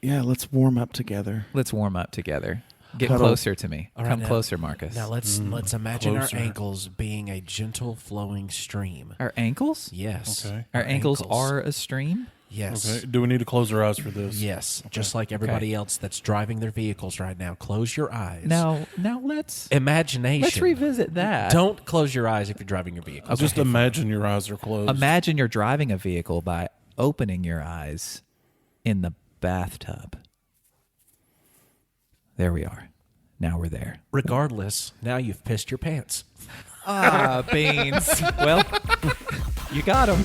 Yeah, let's warm up together. Let's warm up together. Get Cuddle. closer to me. All right, Come now- closer, Marcus. Now let's imagine closer. our ankles being a gentle flowing stream. Our ankles? Yes. Okay. Our ankles are a stream? Yes. Okay. Do we need to close our eyes for this? Yes. Just like everybody else that's driving their vehicles right now. Close your eyes. Now let's Imagination. revisit that. Don't close your eyes if you're driving your vehicle. Just imagine your eyes are closed. Imagine you're driving a vehicle by opening your eyes in the bathtub. There we are. Now we're there. Regardless, now you've pissed your pants. Ah, beans. Well, you got him.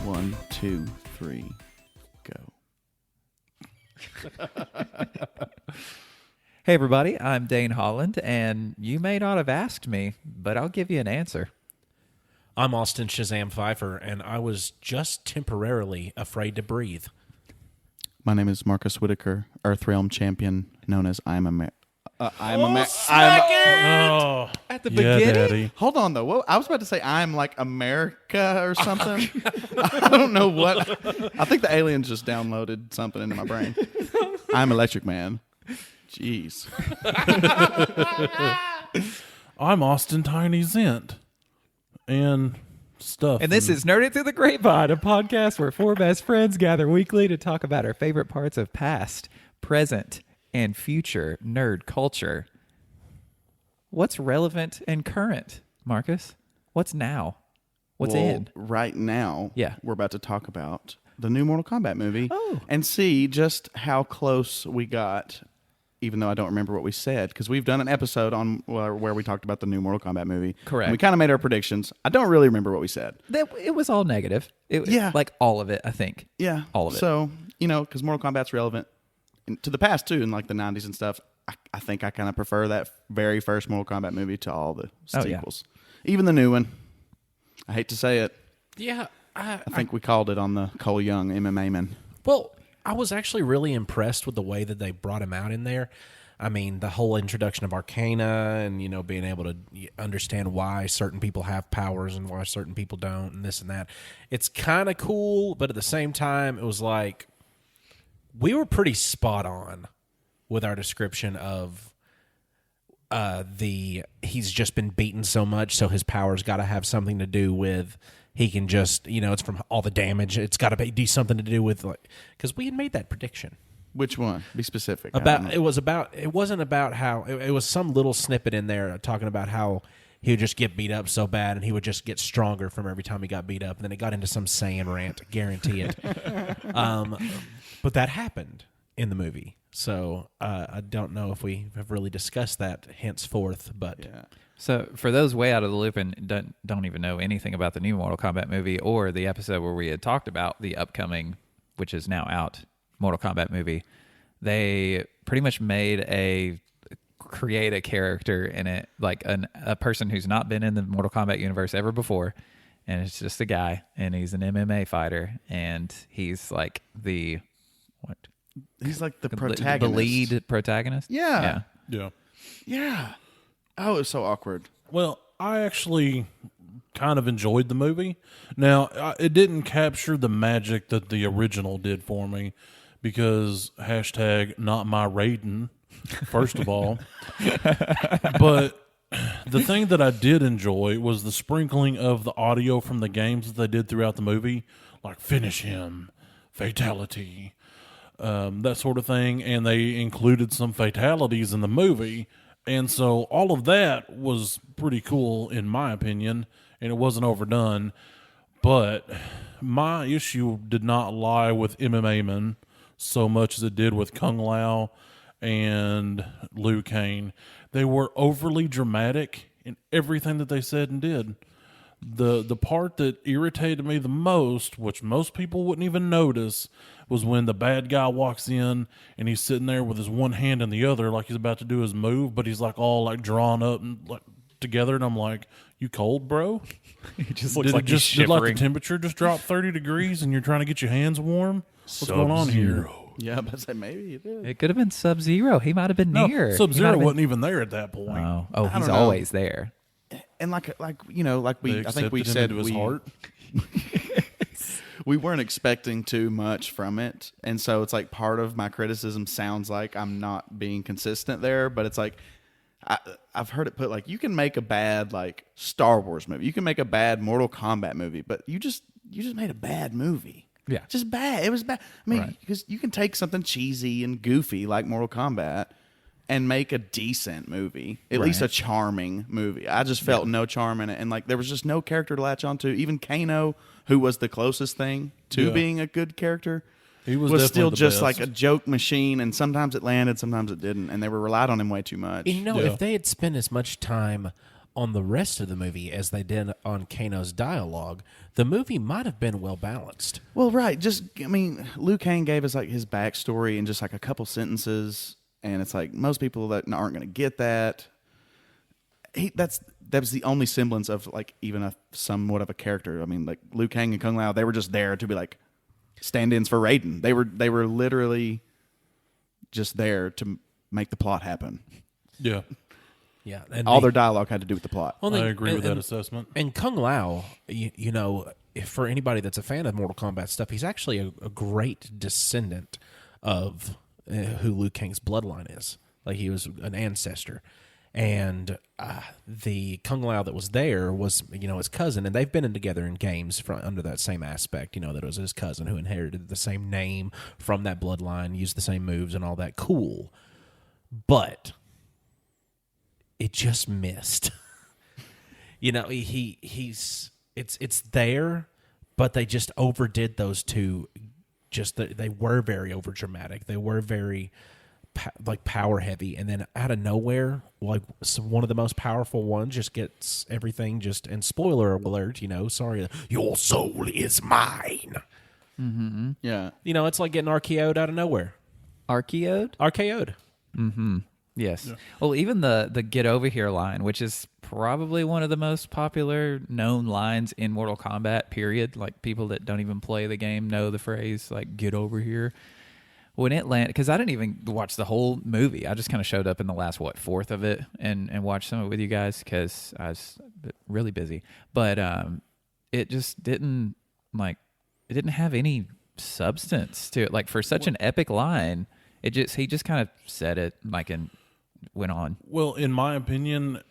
One, two, three, go. Hey, everybody. I'm Dane Holland, and you may not have asked me, but I'll give you an answer. I'm Austin Shazam Pfeiffer, and I was just temporarily afraid to breathe. My name is Marcus Whitaker, Earth Realm champion, known as I'm a Oh, At the yeah, beginning? Daddy. Hold on, though. What? I was about to say I'm like America or something. I don't know what. I think the aliens just downloaded something into my brain. I'm Electric Man. Jeez. I'm Austin Tiny Zent. And stuff. And this is Nerd It Through the Grapevine, a podcast where four best friends gather weekly to talk about our favorite parts of past, present, and future nerd culture. What's relevant and current, Marcus? What's now? What's Well, in? right now, Yeah. we're about to talk about the new Mortal Kombat movie Oh. and see just how close we got, even though I don't remember what we said, because we've done an episode on where we talked about the new Mortal Kombat movie. Correct. And we kind of made our predictions. I don't really remember what we said. It was all negative. Yeah. Like all of it, I think. Yeah. All of it. So, because Mortal Kombat's relevant to the past, too, in like the 90s and stuff. I think I kind of prefer that very first Mortal Kombat movie to all the Oh, yeah. sequels. Even the new one. I hate to say it. Yeah, I think we called it on the Cole Young MMA man. well, I was actually really impressed with the way that they brought him out in there. I mean, the whole introduction of Arcana and, being able to understand why certain people have powers and why certain people don't and this and that. It's kind of cool, but at the same time, it was like we were pretty spot on with our description of he's just been beaten so much, so his powers got to have something to do with he can just, it's from all the damage. It's got to do something to do with, like, because we had made that prediction. Which one? Be specific. I don't know. It wasn't about how it was some little snippet in there talking about how he would just get beat up so bad and he would just get stronger from every time he got beat up, and then it got into some Saiyan rant, guarantee it. But that happened in the movie, so I don't know if we have really discussed that henceforth, but Yeah. So for those way out of the loop and don't even know anything about the new Mortal Kombat movie or the episode where we had talked about the upcoming, which is now out, Mortal Kombat movie, they pretty much create a character in it, like a person who's not been in the Mortal Kombat universe ever before, and it's just a guy, and he's an MMA fighter, and he's like the He's like the protagonist. the lead protagonist. Yeah. Yeah. Yeah. Oh, it was so awkward. Well, I actually kind of enjoyed the movie. Now, it didn't capture the magic that the original did for me because hashtag not my Raiden, first of all. But the thing that I did enjoy was the sprinkling of the audio from the games that they did throughout the movie, like finish him, fatality, that sort of thing. And they included some fatalities in the movie. And so all of that was pretty cool, in my opinion, and it wasn't overdone. But my issue did not lie with MMA Men so much as it did with Kung Lao and Liu Kang. They were overly dramatic in everything that they said and did. The part that irritated me the most, which most people wouldn't even notice, was when the bad guy walks in and he's sitting there with his one hand in the other like he's about to do his move, but he's like all like drawn up and like together, and I'm like, "You cold, bro?" He just Did looks like he's did like the shivering. temperature just drop 30 degrees, and you're trying to get your hands warm? What's going on here? Yeah, but I said maybe it did. It could have been Sub-Zero. He might have been No, near. Sub-Zero wasn't even there at that point. Oh, he's don't know. always there. And like you know, like They I think we accepted him said into his we heart. we weren't expecting too much from it, and so it's like part of my criticism sounds like I'm not being consistent there, but it's like I've heard it put like you can make a bad like Star Wars movie, you can make a bad Mortal Kombat movie, but you just made a bad movie. Yeah. Just bad. It was bad. I mean, Right. because you can take something cheesy and goofy like Mortal Kombat and make a decent movie, at least a charming movie. I just felt no charm in it, and like there was just no character to latch onto. Even Kano, who was the closest thing to Yeah. being a good character, He was was still definitely the just best. like a joke machine, and sometimes it landed, sometimes it didn't, and they were relied on him way too much. You know, Yeah. if they had spent as much time on the rest of the movie as they did on Kano's dialogue, the movie might have been well balanced. Well, right. I mean, Liu Kang gave us like his backstory in just like a couple sentences, and it's like most people that aren't going to get that. That was the only semblance of like even a somewhat of a character. I mean, like Liu Kang and Kung Lao, they were just there to be like stand-ins for Raiden. They were literally just there to make the plot happen. Yeah, Yeah, and All their dialogue had to do with the plot. well, I they- agree with and- that assessment. And Kung Lao, you know, for anybody that's a fan of Mortal Kombat stuff, he's actually a great descendant of who Liu Kang's bloodline is. Like, he was an ancestor. And the Kung Lao that was there was, you know, his cousin, and they've been together in games under that same aspect, you know, that it was his cousin who inherited the same name from that bloodline, used the same moves and all that. Cool. But it just missed. You know, it's there, but they just overdid those two. They were very overdramatic. They were very power heavy, and then out of nowhere, like one of the most powerful ones just gets everything. And spoiler alert, you know, sorry, your soul is mine. Yeah. You know, it's like getting RKO'd out of nowhere. RKO'd? RKO'd. Yes. Well, even the "Get Over Here" line, which is probably one of the most popular known lines in Mortal Kombat, period. Like, people that don't even play the game know the phrase, like, "Get over here." When it landed, because I didn't even watch the whole movie. I just kind of showed up in the last, fourth of it and watched some of it with you guys because I was really busy. But it just didn't, it didn't have any substance to it. Like, for such an epic line, he just kind of said it, and went on. Well, in my opinion,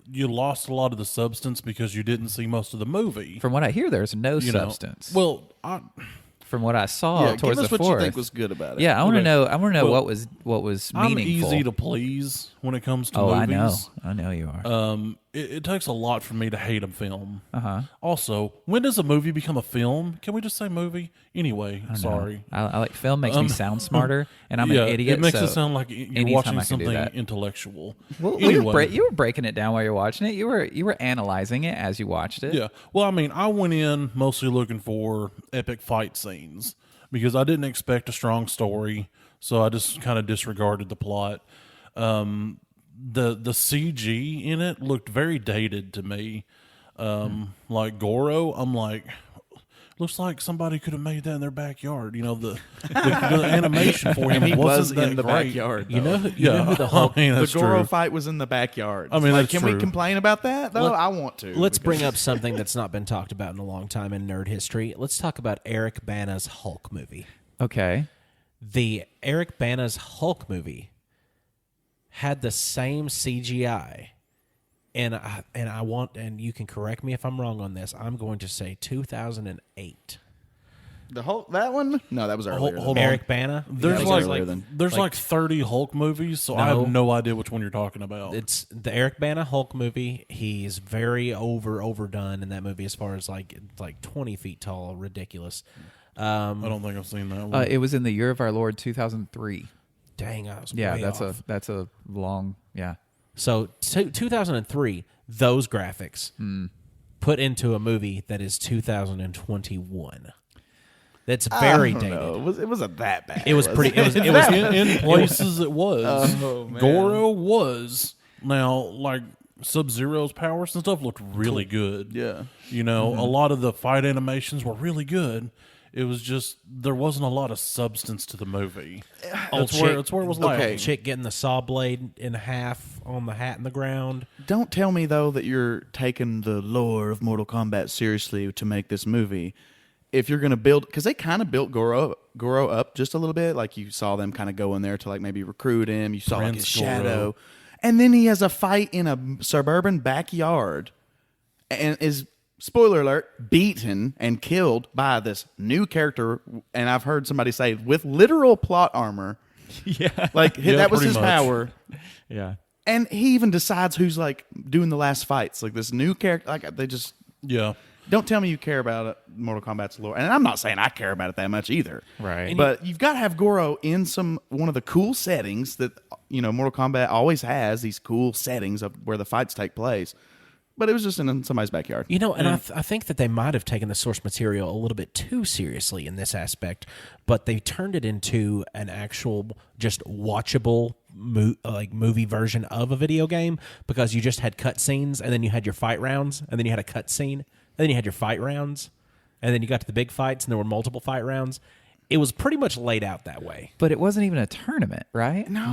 you lost a lot of the substance because you didn't see most of the movie. From what I hear, there's no you know. substance. Well, From what I saw Yeah, towards give us the what fourth. you think was good about it. Yeah, I want to Okay. know. I want to know Well, what was I'm meaningful. easy to please when it comes to oh, movies. I know you are. It takes a lot for me to hate a film. Uh-huh. Also, when does a movie become a film? Can we just say movie? Anyway, sorry. I like film makes me sound smarter, and I'm yeah, an idiot. it makes so it sound like you're anytime watching I can do something that. intellectual. Well, anyway, you were breaking it down while you're watching it. You were analyzing it as you watched it. yeah. Well, I mean, I went in mostly looking for epic fight scenes because I didn't expect a strong story, so I just kind of disregarded the plot. The CG in it looked very dated to me. Like Goro, I'm like, looks like somebody could have made that in their backyard. You know, the animation for him He was wasn't that in the great. backyard. You know, Yeah, who the Hulk. I mean, The that's Goro true. fight was in the backyard. I mean, like, that's can true. we complain about that though? I want to. Let's because- bring up something that's not been talked about in a long time in nerd history. Let's talk about Eric Bana's Hulk movie. Okay. The Eric Bana's Hulk movie had the same CGI, and I want, and you can correct me if I'm wrong on this. I'm going to say 2008. the Hulk. That one? No, that was earlier. hold on. Eric Bana. There's Yeah, like, earlier than- there's like 30 Hulk movies, so I No. have no idea which one you're talking about. It's the Eric Bana Hulk movie. He's very overdone in that movie as far as like 20 feet tall, ridiculous. I don't think I've seen that one. It was in the year of our Lord 2003. Dang, I was Yeah, way that's off. a long. Yeah. So 2003, those graphics put into a movie that is 2021. That's very dated. No, it wasn't that bad. It was pretty. It was. in places it was. Oh, man. Goro was. Now, like, Sub-Zero's powers and stuff looked really good. Yeah. You know, a lot of the fight animations were really good. It was just there wasn't a lot of substance to the movie. That's where it was lacking. Chick getting the saw blade in half on the hat in the ground. Don't tell me though that you're taking the lore of Mortal Kombat seriously to make this movie. If you're going to build, because they kind of built Goro up just a little bit, like you saw them kind of go in there to like maybe recruit him. You saw like his shadow, and then he has a fight in a suburban backyard, and is, spoiler alert, beaten and killed by this new character. And I've heard somebody say with literal plot armor. Yeah. Like that was his much. power. Yeah. And he even decides who's like doing the last fights. Like this new character, like they just don't tell me you care about Mortal Kombat's lore. And I'm not saying I care about it that much either. Right. But you've got to have Goro in one of the cool settings that Mortal Kombat always has. These cool settings of where the fights take place. But it was just in somebody's backyard. And I think that they might have taken the source material a little bit too seriously in this aspect, but they turned it into an actual just watchable movie version of a video game, because you just had cutscenes, and then you had your fight rounds, and then you had a cutscene, and then you had your fight rounds, and then you got to the big fights, and there were multiple fight rounds. It was pretty much laid out that way. But it wasn't even a tournament, right? No.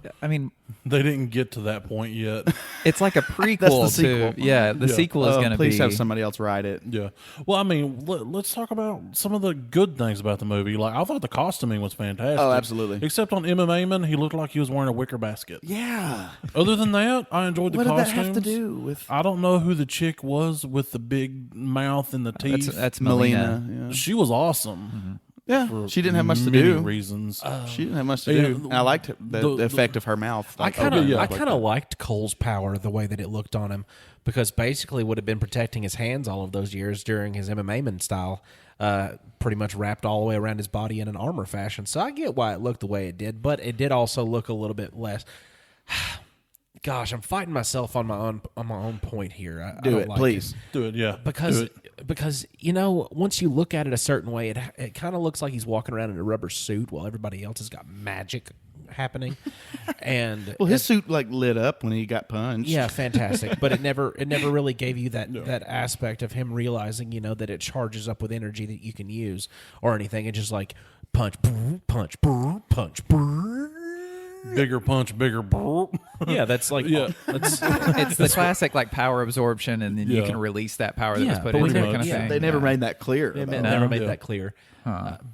Because, I mean, They didn't get to that point yet. it's like a prequel That's the to... sequel. Yeah, the sequel is going to be... Please have somebody else write it. Yeah. Well, I mean, let's talk about some of the good things about the movie. Like, I thought the costuming was fantastic. Oh, absolutely. Except on MMA Man, he looked like he was wearing a wicker basket. Yeah. Other than that, I enjoyed the What did that costumes. have to do with I don't know who the chick was with the big mouth and the teeth. That's Melina? Melina. Yeah. She was awesome. Yeah, she didn't have much to many do. reasons. She didn't have much to Yeah, do. And I liked the effect of her mouth. I kind of yeah. liked Cole's power, the way that it looked on him, because basically would have been protecting his hands all of those years during his MMA man style, pretty much wrapped all the way around his body in an armor fashion. So I get why it looked the way it did, but it did also look a little bit less. Gosh, I'm fighting myself on my own point here. I do don't it, like please. Do it, yeah. Because Do it. once you look at it a certain way, it kind of looks like he's walking around in a rubber suit while everybody else has got magic happening. And Well, his suit like lit up when he got punched. yeah, fantastic. But it never really gave you that aspect of him realizing, that it charges up with energy that you can use or anything. It's just like punch, punch, punch. Bigger punch, bigger. Yeah, that's like It's the classic like power absorption, and then you Yeah. can release that power that was Yeah, put but we into it never- kind of yeah, thing. They never made that clear. They though. never made Yeah. that clear.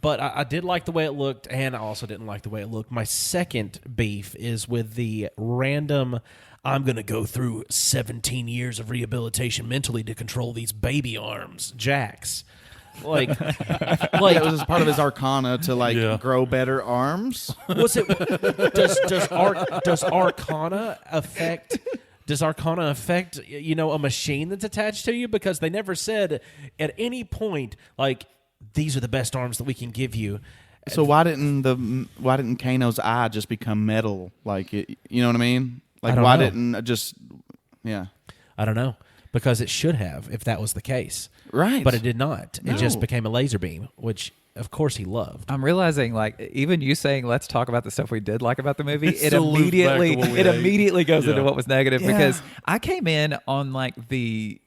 But I did like the way it looked, and I also didn't like the way it looked. My second beef is with the random, I'm going to go through 17 years of rehabilitation mentally to control these baby arms, Jax. Like, It was part of his arcana to Yeah. grow better arms. what's it? Does Arcana affect? Does Arcana affect a machine that's attached to you? Because they never said at any point like these are the best arms that we can give you. So why didn't Kano's eye just become metal? Like it, you know what I mean? Like I don't why know. didn't it just? Yeah. I don't know, because it should have if that was the case. Right. But it did not. It just No. became a laser beam, which of course he loved. I'm realizing, like, even you saying, "Let's talk about the stuff we did like about the movie," it still loops back to immediately what we hate. goes into Yeah. what was negative, Yeah. because I came in on the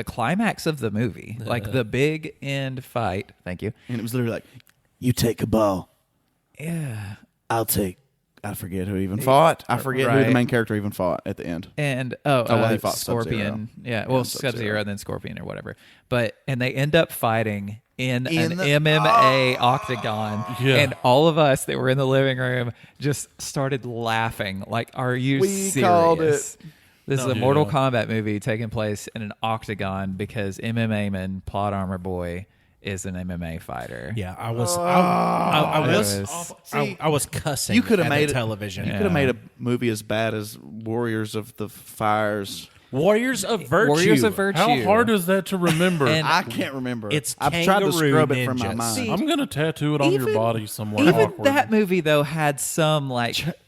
climax of the movie, like the big end fight. Thank you. And it was literally like, you take a ball, Yeah. I forget who even fought. I forget who the Right. main character even fought at the end. And he fought Scorpion. Sub-Zero. Yeah, well, Sub-Zero. Sub-Zero and then Scorpion or whatever. And they end up fighting in In an the- MMA octagon, Yeah. and all of us that were in the living room just started laughing. Like, are you We serious? called it. This is a Yeah. Mortal Kombat movie taking place in an octagon because MMA man, Plot Armor Boy, is an MMA fighter. Yeah, I was. Oh. I was cussing. You could have at made the it- television. You could have made a movie as bad as Warriors of the Fires. Warriors of Virtue. Warriors of Virtue. How hard is that to remember? And- I can't remember. It's I've tried to kangaroo scrub it from my ninjas. mind. See, I'm going to tattoo it on your even- body somewhere. Even awkward. that movie though had some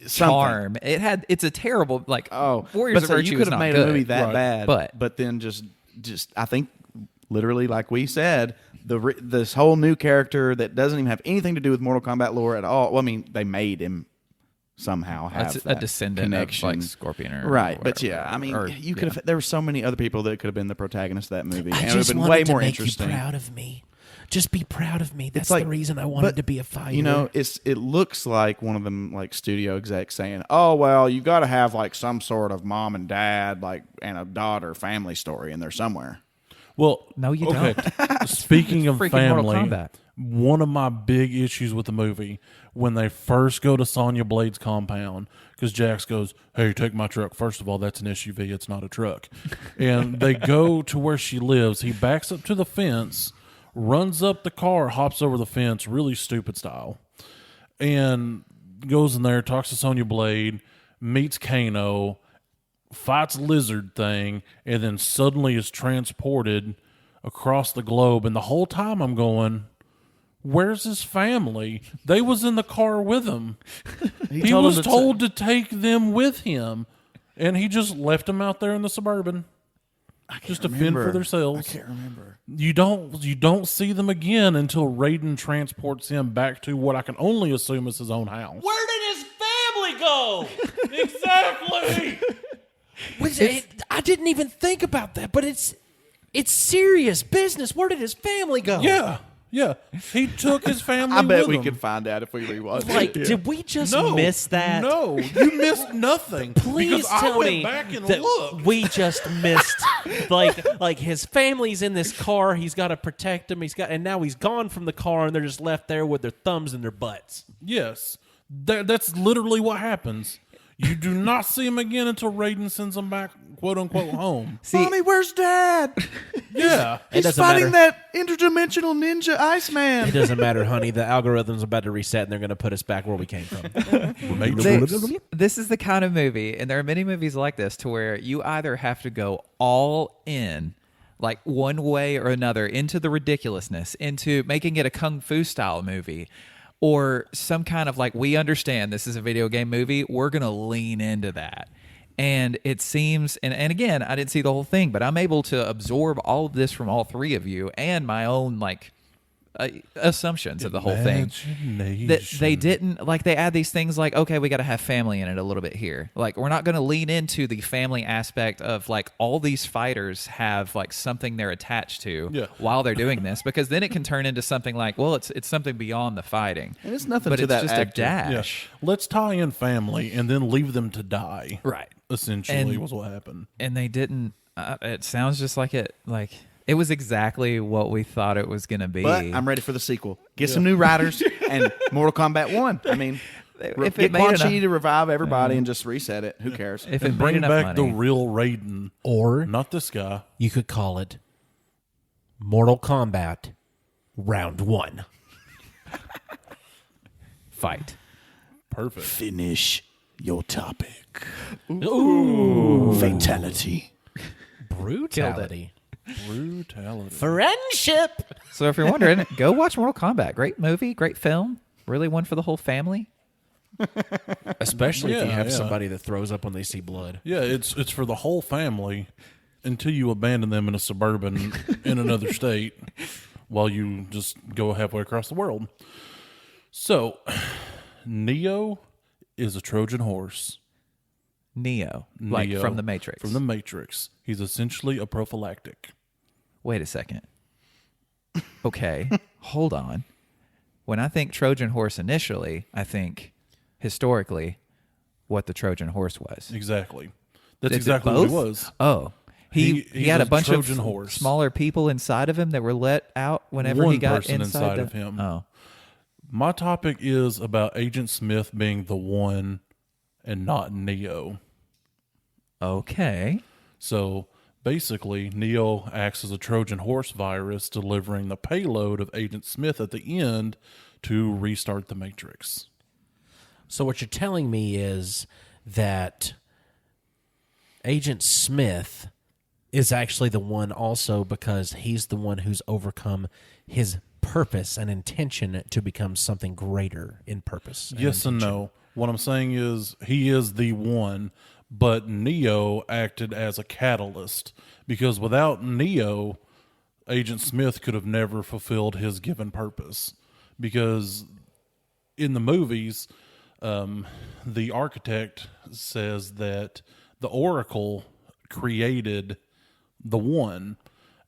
charm. It's a terrible Warriors of but Virtue you is could have not made good. a movie that Right. bad, But- then just I think literally like we said, this whole new character that doesn't even have anything to do with Mortal Kombat lore at all. Well, I mean, they made him somehow have That's a that descendant connection. of like Scorpion or Right, whatever. but yeah, I mean, Or- you could have. There were so many other people that could have been the protagonist of that movie, I and it would have just been wanted way to more make interesting. you proud of me. Just be proud of me. That's like- the reason I wanted but, to be a fighter. You know, it looks like one of them like studio execs saying, "Oh well, you got to have like some sort of mom and dad, like and a daughter family story in there somewhere." Well, No, you okay. Speaking of Freaking Mortal family, Kombat. one of my big issues with the movie when they first go to Sonya Blade's compound, because Jax goes, "Hey, take my truck." First of all, that's an SUV; it's not a truck. And they go to where she lives. He backs up to the fence, runs up the car, hops over the fence, really stupid style, and goes in there, talks to Sonya Blade, meets Kano, fights Lizard Thing, and then suddenly is transported across the globe. And the whole time I'm going, where's his family? They was in the car with him. He told was him to told to take them with him, and he just left them out there in the Suburban. Just to fend for themselves. I can't remember. You don't see them again until Raiden transports him back to what I can only assume is his own house. where did his family go? Exactly. I didn't even think about that, but it's serious business. Where did his family go? Yeah. He took his family I bet with we him. could find out if we rewatch Like, it. did we just No, miss that? No, you missed nothing. Please because I tell went me back and that looked. we just missed like his family's in this car. He's got to protect him. And now he's gone from the car, and they're just left there with their thumbs in their butts. Yes, that's literally what happens. You do not see him again until Raiden sends him back, quote unquote, home. Mommy, where's Dad? Yeah, He's doesn't fighting matter. that interdimensional ninja Iceman. It doesn't matter, honey. The algorithm's about to reset, and they're going to put us back where we came from. This is the kind of movie, and there are many movies like this, to where you either have to go all in, like one way or another, into the ridiculousness, into making it a kung fu style movie, or some kind of like, we understand this is a video game movie, we're going to lean into that. And it seems, and again, I didn't see the whole thing, but I'm able to absorb all of this from all three of you and my own like assumptions of the whole thing. That they didn't, like, they add these things like, okay, we got to have family in it a little bit here. Like, we're not going to lean into the family aspect of like all these fighters have like something they're attached to while they're doing this, because then it can turn into something like, well, it's something beyond the fighting. And it's nothing but to it's that just actor. a dash. Let's tie in family and then leave them to die. Right. Essentially, And- was what happened. And they didn't, it sounds just like it was exactly what we thought it was going to be. But I'm ready for the sequel. Get some new writers and Mortal Kombat 1. I mean, If get it made Quan Chi enough- to revive everybody and just reset it. Who cares? if it made Bring enough back money. the real Raiden, Or not this guy. you could call it Mortal Kombat Round 1. Fight. Perfect. Finish your topic. Ooh. Fatality. Brutality. Brutality. Friendship. So if you're wondering, go watch Mortal Kombat. Great movie, great film. Really one for the whole family. Especially if you Yeah, have yeah. somebody that throws up when they see blood. Yeah, it's for the whole family until you abandon them in a Suburban in another state while you just go halfway across the world. So, Neo is a Trojan horse. Neo. Like Neo, from the Matrix. From the Matrix. He's essentially a prophylactic. Wait a second. Okay, hold on. When I think Trojan horse initially, I think historically what the Trojan horse was. Exactly. That's Is it exactly what he both? was. Oh. He He's had a a bunch Trojan of horse. smaller people inside of him that were let out whenever One he got person inside of him. Oh. My topic is about Agent Smith being the one and not Neo. Okay. So basically, Neo acts as a Trojan horse virus, delivering the payload of Agent Smith at the end to restart the Matrix. So what you're telling me is that Agent Smith is actually the one also because he's the one who's overcome his purpose and intention to become something greater in purpose. Yes and no. What I'm saying is he is the one, but Neo acted as a catalyst because without Neo, Agent Smith could have never fulfilled his given purpose. Because in the movies, the architect says that the Oracle created the One,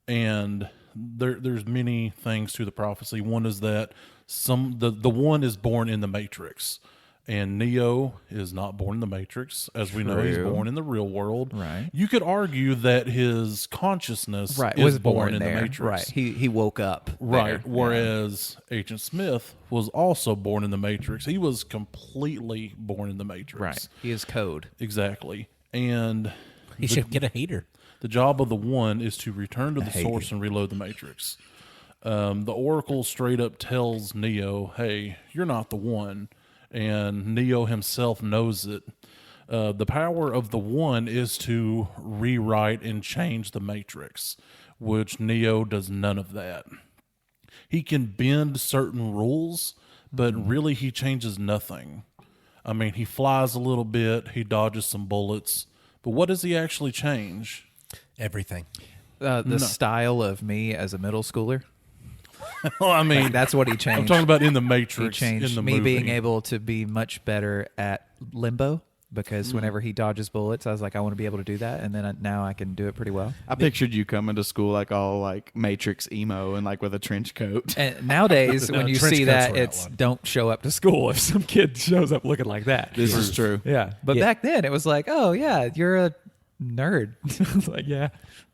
and there's many things to the prophecy. One is that the One is born in the Matrix, and Neo is not born in the Matrix. As we know, he's born in the real world. Right. You could argue that his consciousness Right, was was born in there. the Matrix. Right, he woke up. Right. there. Whereas Agent Smith was also born in the Matrix. He was completely born in the Matrix. Right, he is code. Exactly. And He should get a heater. the job of the One is to return to the source and reload the Matrix. The Oracle straight up tells Neo, hey, you're not the One. And Neo himself knows it. The power of the One is to rewrite and change the Matrix, which Neo does none of that. He can bend certain rules, but really he changes nothing. I mean, he flies a little bit, he dodges some bullets, but what does he actually change? Everything. The style of me as a middle schooler. Well, I mean, That's what he changed. I'm talking about in the He Matrix. changed in the me movie. being able to be much better at limbo, because whenever he dodges bullets, I was like, I want to be able to do that, and then now I can do it pretty well. I pictured you coming to school like all like Matrix emo and like with a trench coat. And nowadays, when you trench see coats that, were it's outlawed. don't show up to school if some kid shows up looking like that. This is true. Yeah, but back then it was like, oh yeah, you're a nerd. I was like, yeah,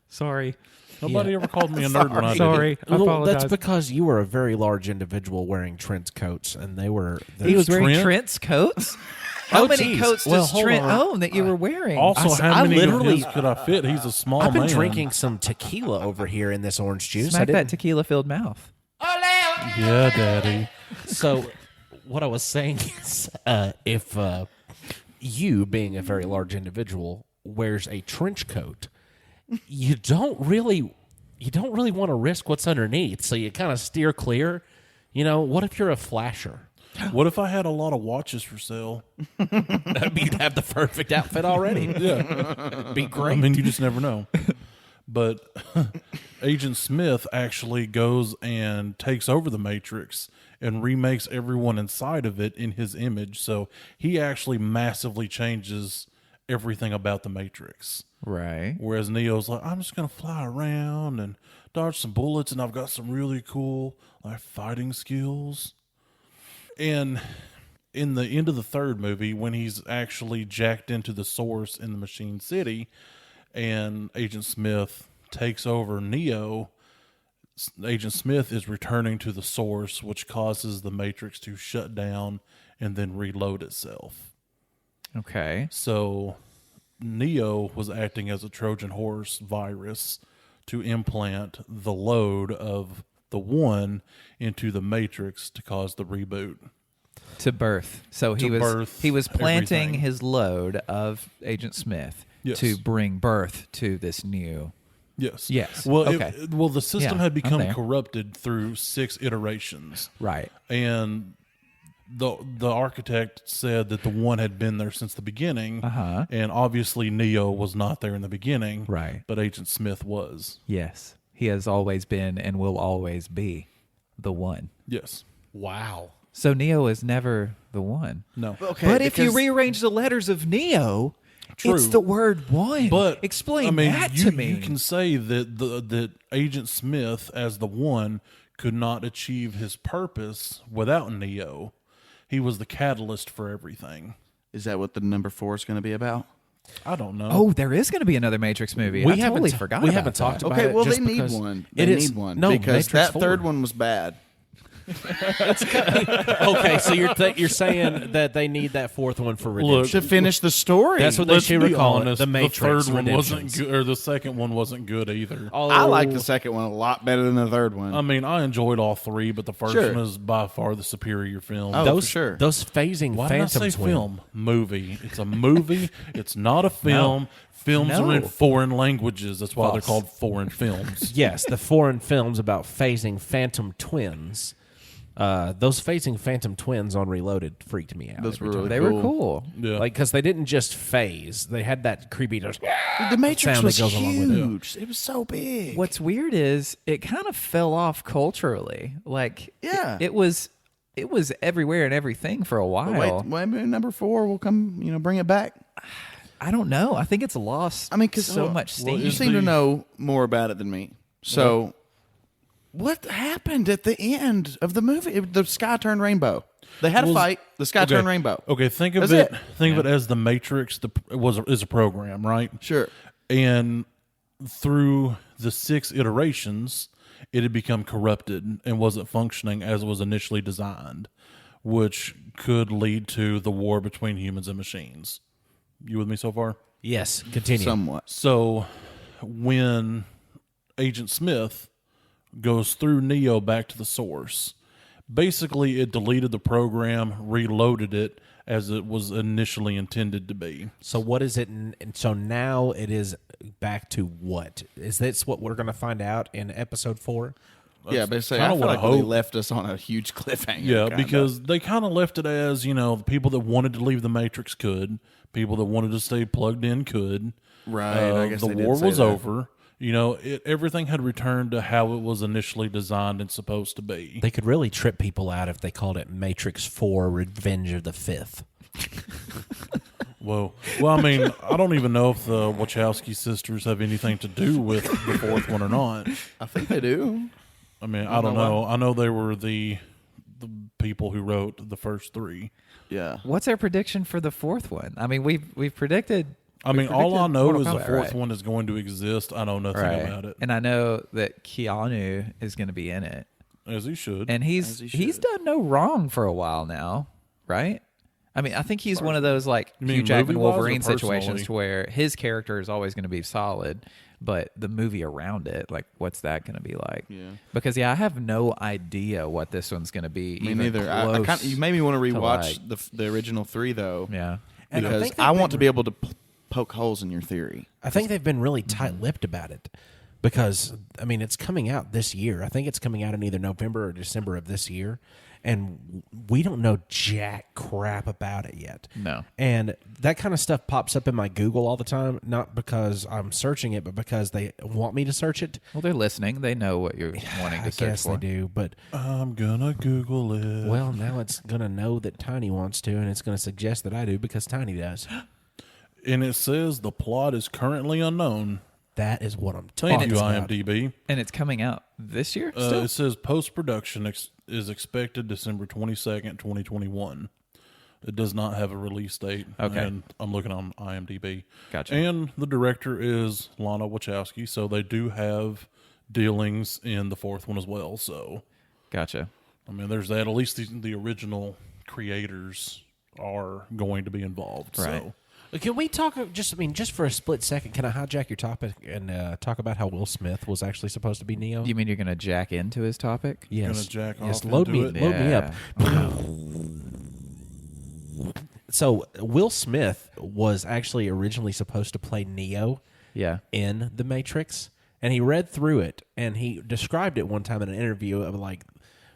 sorry. Nobody ever called me a nerd when I did. Sorry, I Well, apologize. that's because you were a very large individual wearing trench coats, and they were. He was wearing Trent? Trent's coats. How many geez. coats Well, does hold Trent on. own that you were wearing? Also, I how many literally- of his could I fit? He's a small I've been man. drinking some tequila over here in this orange juice. Smack that tequila-filled mouth. Yeah, Daddy. So, what I was saying is, if you, being a very large individual, wears a trench coat, you don't really want to risk what's underneath. So you kind of steer clear. You know, what if you're a flasher? What if I had a lot of watches for sale? You'd have the perfect outfit already. Yeah. Be great. I mean, you just never know. But Agent Smith actually goes and takes over the Matrix and remakes everyone inside of it in his image. So he actually massively changes everything about the Matrix. Right. Whereas Neo's like, I'm just going to fly around and dodge some bullets, and I've got some really cool like fighting skills. And in the end of the third movie, when he's actually jacked into the source in the Machine City, and Agent Smith takes over Neo, Agent Smith is returning to the source, which causes the Matrix to shut down and then reload itself. Okay. So Neo was acting as a Trojan horse virus to implant the load of the One into the Matrix to cause the reboot. To birth. So he To was birth he was planting everything. his load of Agent Smith Yes. to bring birth to this new. Yes. Yes. Well, Okay. the system Yeah, had I'm become there. corrupted through 6 iterations. Right. And the architect said that the One had been there since the beginning. Uh-huh. And obviously Neo was not there in the beginning. Right. But Agent Smith was. Yes. He has always been and will always be the one. Yes. wow. So Neo is never the one. No. Okay, but if you because- rearrange the letters of Neo, True. it's the word one. But explain I mean, that you, to me. You can say that that Agent Smith as the One could not achieve his purpose without Neo. He was the catalyst for everything. Is that what the number 4 is going to be about? I don't know. Oh, there is going to be another Matrix movie. I totally forgot. We about haven't that. talked about Okay, it. well, just they need because one. It They is need one no because Matrix that 4. third one was bad. Okay, so you're saying that they need that fourth one for redemption. To finish the story. That's what they Let's should be call it. honest, The Matrix third one wasn't Redemptions. good, or the second one wasn't good either. I like the second one a lot better than the third one. I mean, I enjoyed all 3, but the first Sure. one is by far the superior film. Oh, those for sure. those phasing Why did I phantom say twin. film? Movie. It's a movie. It's not a film. Films No. are in foreign languages. That's why they're False. called foreign films. Yes, the foreign films about phasing phantom twins. Those phasing phantom twins on Reloaded freaked me out. Those every were time. really They were cool. Yeah. Like, because they didn't just phase; they had that creepy just the Matrix sound was that goes along with it. huge. It was so big. What's weird is it kind of fell off culturally. Like, Yeah. it was it was everywhere and everything for a while. But wait, maybe number 4 will come, bring it back. I don't know. I think it's lost. Because so much steam. You seem to know more about it than me. So, what happened at the end of the movie? The sky turned rainbow. They had a fight. The sky turned rainbow. Okay, think of That's it. Think of it as the Matrix. Is a program, right? Sure. And through the 6 iterations, it had become corrupted and wasn't functioning as it was initially designed, which could lead to the war between humans and machines. You with me so far? Yes, continue. Somewhat. So when Agent Smith goes through Neo back to the source, basically it deleted the program, reloaded it as it was initially intended to be. So what is it? So now it is back to what? Is this what we're going to find out in episode 4? Yeah, but I feel kinda what I like they hope. left us on a huge cliffhanger. Yeah, kinda. because they kind of left it as, the people that wanted to leave the Matrix could, people that wanted to stay plugged in could. Right, I guess the they did war say was that. over. Everything had returned to how it was initially designed and supposed to be. They could really trip people out if they called it Matrix 4 Revenge of the Fifth. Well, I mean, I don't even know if the Wachowski sisters have anything to do with the 4th one or not. I think they do. I mean, I don't know. I know they were the people who wrote the first 3. Yeah. What's our prediction for the 4th one? I mean, we've predicted. I mean, all I know Mortal is the Kombat, 4th right? one is going to exist. I know nothing about it. And I know that Keanu is going to be in it, As he should. and As he he's should. done no wrong for a while now, right? I mean, I think he's one of those like You mean Hugh Jackman movie-wise or Wolverine personally? situations to where his character is always going to be solid, but the movie around it, like, what's that going to be like? Yeah. Because I have no idea what this one's going to be. Me even neither. close You made me want to rewatch like- the original 3, though. Yeah. And I Because think I they've want to been- be able to poke holes in your theory. I think they've been really tight-lipped about it because, I mean, it's coming out this year. I think it's coming out in either November or December of this year, and we don't know jack crap about it yet. No. And that kind of stuff pops up in my Google all the time, not because I'm searching it, but because they want me to search it. Well, they're listening. They know what you're wanting to I search guess for. they do, but I'm gonna Google it. well, now it's going to know that Tiny wants to, and it's going to suggest that I do because Tiny does. And it says the plot is currently unknown. That is what I'm Thank talking you, about. IMDb. And it's coming out this year still? It says post-production is expected December 22nd, 2021. It does not have a release date. Okay. And I'm looking on IMDb. Gotcha. And the director is Lana Wachowski, so they do have dealings in the 4th one as well. So, Gotcha. I mean, there's that. At least the original creators are going to be involved. Right. So. Can we talk just for a split second, can I hijack your topic and talk about how Will Smith was actually supposed to be Neo? You mean you're going to jack into his topic? Yes. Gonna jack Yes, off load into me it? load me up. So Will Smith was actually originally supposed to play Neo Yeah. in The Matrix, and he read through it, and he described it one time in an interview of like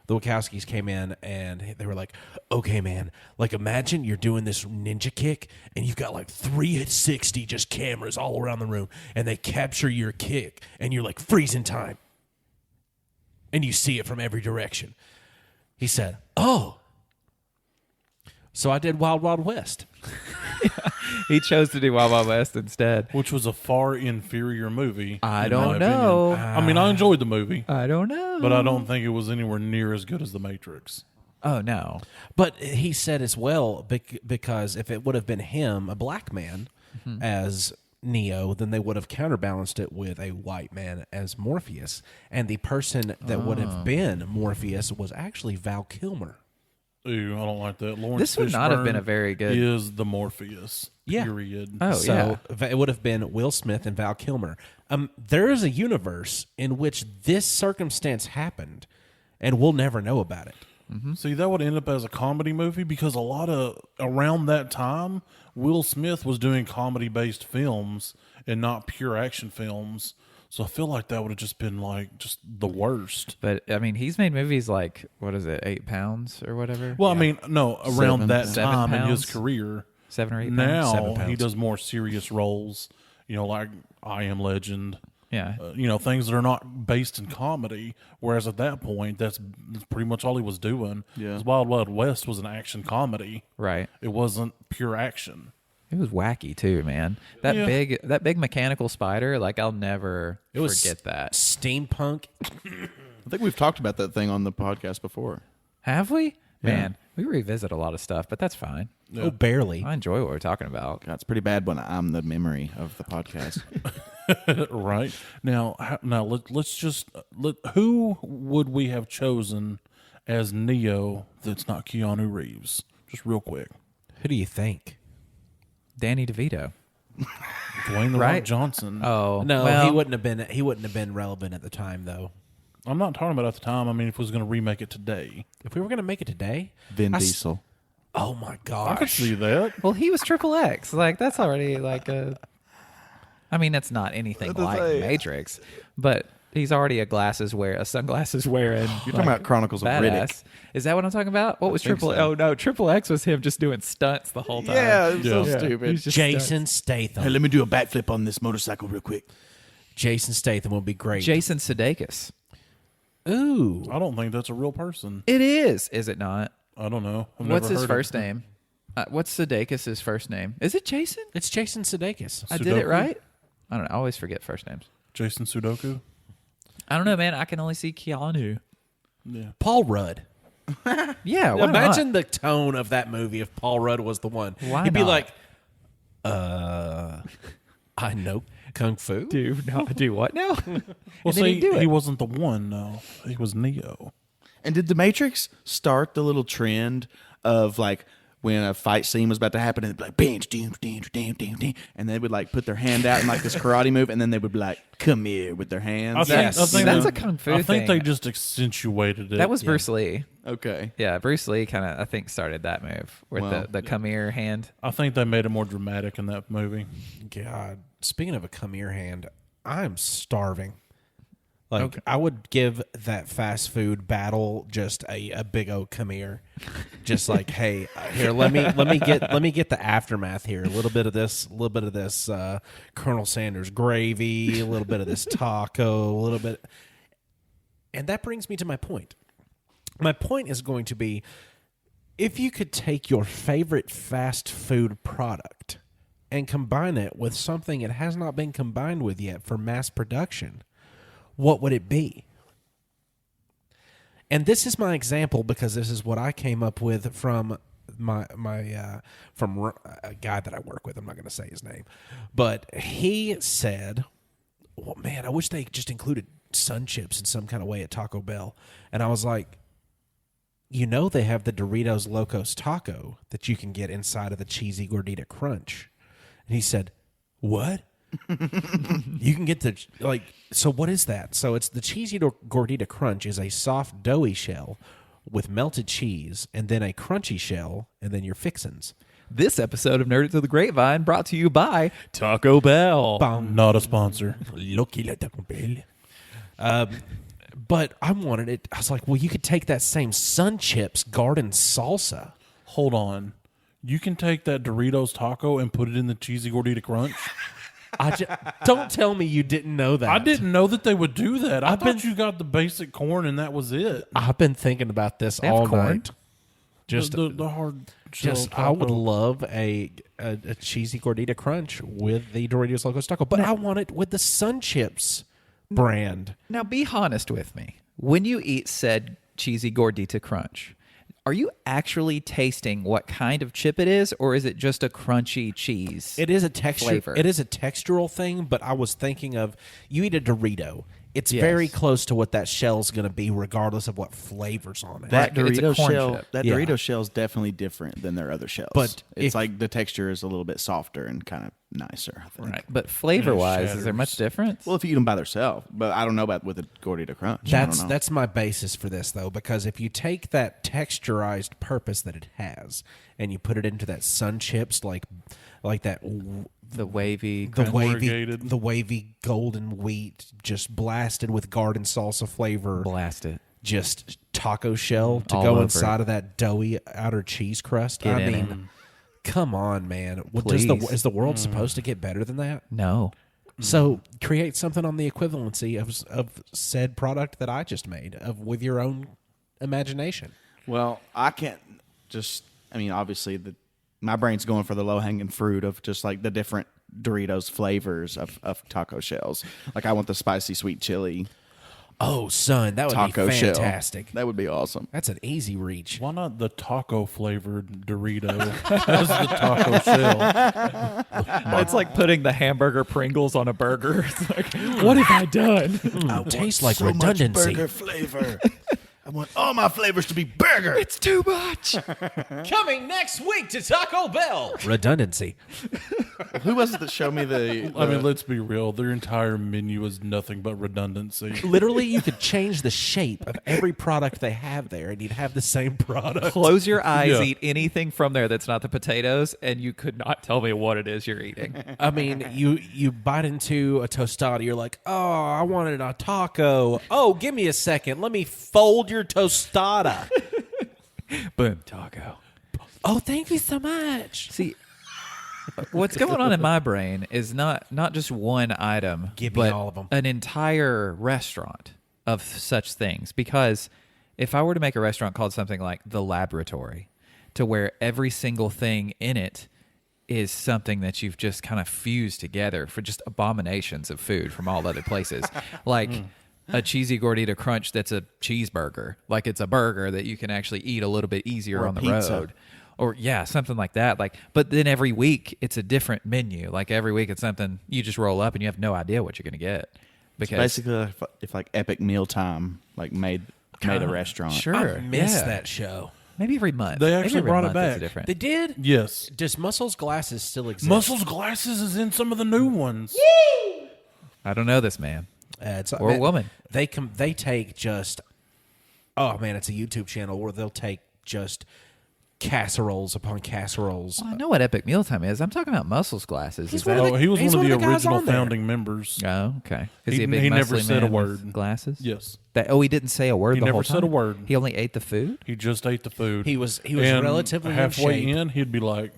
the Wachowskis came in and they were like, okay, man, like imagine you're doing this ninja kick and you've got like 360 just cameras all around the room and they capture your kick and you're like freezing time and you see it from every direction. He said, oh, so I did Wild Wild West. He chose to do Wild Wild West instead. Which was a far inferior movie. I in don't my know. opinion. I mean, I enjoyed the movie, I don't know. but I don't think it was anywhere near as good as The Matrix. Oh, no. But he said as well, because if it would have been him, a black man, as Neo, then they would have counterbalanced it with a white man as Morpheus. And the person that would have been Morpheus was actually Val Kilmer. Ooh, I don't like that. Lawrence This would not have been Fishburne a very good- Is the Morpheus. Yeah. Period. Oh, So yeah. it would have been Will Smith and Val Kilmer. There is a universe in which this circumstance happened, and we'll never know about it. See, that would end up as a comedy movie because a lot of around that time, Will Smith was doing comedy-based films and not pure action films. So I feel like that would have just been like just the worst. But, I mean, he's made movies like, what is it, 8 pounds or whatever? Well, I mean, no, around that 7 time in his pounds? career. 7 or 8 pounds? Now 7 pounds. he does more serious roles, like I Am Legend, Yeah. Things that are not based in comedy. Whereas at that point, that's pretty much all he was doing. Yeah. 'Cause Wild Wild West was an action comedy. Right. It wasn't pure action. It was wacky too, man. That big mechanical spider, like I'll never forget that. Steampunk. I think we've talked about that thing on the podcast before. Have we? Man, we revisit a lot of stuff, but that's fine. Oh, barely. I enjoy what we're talking about. God, it's pretty bad when I'm the memory of the podcast. Right. Now let's just who would we have chosen as Neo that's not Keanu Reeves? Just real quick. Who do you think? Danny DeVito. Dwayne the Right? Rock Johnson. Oh No, well, he wouldn't have been relevant at the time, though. I'm not talking about at the time. I mean, if we was going to remake it today, If we were going to make it today, Vin I s- Diesel. oh my I could gosh, see that. well, he was Triple X. Like that's already like a. I mean, that's not anything like Matrix, but he's already a sunglasses wearing. You're talking about Chronicles of badass. Riddick. Is that what I'm talking about? What was think Triple? so. Oh no, Triple X was him just doing stunts the whole time. Yeah, it was so Yeah. stupid. He's just Jason Statham. Hey, let me do a backflip on this motorcycle real quick. Jason Statham would be great. Jason Sudeikis. Ooh, I don't think that's a real person. It is it not? I don't know. I've What's never his heard first of name? What's Sudeikis' first name? Is it Jason? it's Jason Sudeikis. I did it Sudoku? right? I don't know. I always forget first names. Jason Sudoku. I don't know, man. I can only see Keanu. Yeah. Paul Rudd. Yeah, why Imagine not? the tone of that movie if Paul Rudd was the one. Why He'd be not? like, I know Kung Fu. do what now? Well, And then he'd see, do it. he wasn't the one. No, he was Neo. And did The Matrix start the little trend of like when a fight scene was about to happen and it'd be like, bam, doom, doom, doom, doom, doom, and they would like put their hand out in like this karate move, and then they would be like, come here with their hands. Yes. That's a kung fu I think thing. they just accentuated it. That was Bruce Lee. Okay. Yeah, Bruce Lee kind of, I think, started that move with Well, the come here hand. I think they made it more dramatic in that movie. God, speaking of a come here hand, I'm starving. Like I would give that fast food battle just a big old come here, just like hey, here let me get the aftermath here. A little bit of this Colonel Sanders gravy, a little bit of this taco, a little bit, and that brings me to my point. My point is going to be, if you could take your favorite fast food product and combine it with something it has not been combined with yet for mass production, what would it be? And this is my example because this is what I came up with from from a guy that I work with. I'm not going to say his name, but he said, "Well, man, I wish they just included Sun Chips in some kind of way at Taco Bell." And I was like, they have the Doritos Locos Taco that you can get inside of the Cheesy Gordita Crunch. And he said, "What? You can get so what is that?" So it's the Cheesy Gordita Crunch is a soft doughy shell with melted cheese and then a crunchy shell and then your fixins. This episode of Nerd It to the Grapevine brought to you by Taco Bell. Not a sponsor. But I wanted it. I was like, well, you could take that same Sun Chips garden salsa. Hold on. You can take that Doritos taco and put it in the Cheesy Gordita Crunch? Don't tell me you didn't know that. I didn't know that they would do that. I thought you got the basic corn and that was it. I've been thinking about this They have all corn? night. Just the hard shell I would taco. love a cheesy gordita crunch with the Doritos Locos Taco, but I want it with the Sun Chips brand. Now, be honest with me. When you eat said cheesy gordita crunch, are you actually tasting what kind of chip it is, or is it just a crunchy cheese? It is a texture. Flavor. It is a textural thing, but I was thinking of you eat a Dorito. It's Yes. very close to what that shell's going to be, regardless of what flavors on it. That Right, it's a Dorito corn shell, chip. that Yeah. Dorito shell is definitely different than their other shells. But it's if- like the texture is a little bit softer and kind of nicer, I think. Right. But flavor-wise, is there shatters. much difference? Well, if you eat them by themselves, but I don't know about with a Gordita Crunch. I don't know. That's my basis for this, though, because if you take that texturized purpose that it has and you put it into that Sun Chips, like that. the wavy, The Corrugated. wavy golden wheat, just blasted with garden salsa flavor, blast it. just taco shell to All go over inside it. of that doughy outer cheese crust. Get I in mean, it. come on, man. Please. Is the world supposed to get better than that? No. So create something on the equivalency of said product that I just made with your own imagination. Well, I can't just. I mean, obviously, my brain's going for the low hanging fruit of just like the different Doritos flavors of taco shells. Like I want the spicy sweet chili Oh, son, that would taco be shell. fantastic. That would be awesome. That's an easy reach. Why not the taco flavored Dorito as the taco shell? It's like putting the hamburger Pringles on a burger. It's like, what have I done? Tastes like redundancy. Much burger flavor. I want all my flavors to be burger. It's too much. Coming next week to Taco Bell. Redundancy. Who was it that showed me the? I mean, let's be real. Their entire menu is nothing but redundancy. Literally, you could change the shape of every product they have there, and you'd have the same product. Close your eyes, Yeah. eat anything from there that's not the potatoes, and you could not tell me what it is you're eating. I mean, you bite into a tostada, you're like, oh, I wanted a taco. Oh, give me a second. Let me fold your tostada. Boom, taco. Oh, thank you so much. See, what's going on in my brain is not just one item, Give me but all of 'em. an entire restaurant of such things. Because if I were to make a restaurant called something like The Lavatory, to where every single thing in it is something that you've just kind of fused together for just abominations of food from all other places. Like a cheesy gordita crunch that's a cheeseburger. Like it's a burger that you can actually eat a little bit easier Or a on the pizza. road. Or yeah, something like that. Like, but then every week it's a different menu. Like every week it's something you just roll up and you have no idea what you're going to get. Because Basically, if like Epic Mealtime like made a restaurant. Sure, I miss yeah. that show. Maybe every month. They Maybe actually every brought it month it's back. different. They did? Yes. Does Muscle's Glasses still exist? Muscle's Glasses is in some of the new ones. I don't know this man. It's, Or a woman. They take just, oh man, it's a YouTube channel where they'll take just casseroles upon casseroles. Well, I know what Epic Mealtime is. I'm talking about Muscles Glasses. He's Is one that? of Oh, he was He's one of one the of the guys original on there. founding members. Oh, okay. Is he a He- big he never muscly said man a with word. glasses? Yes. He didn't say a word He the never whole said a time? word. He only ate the food? He just ate the food. He was And relatively halfway in shape, in, he'd be like,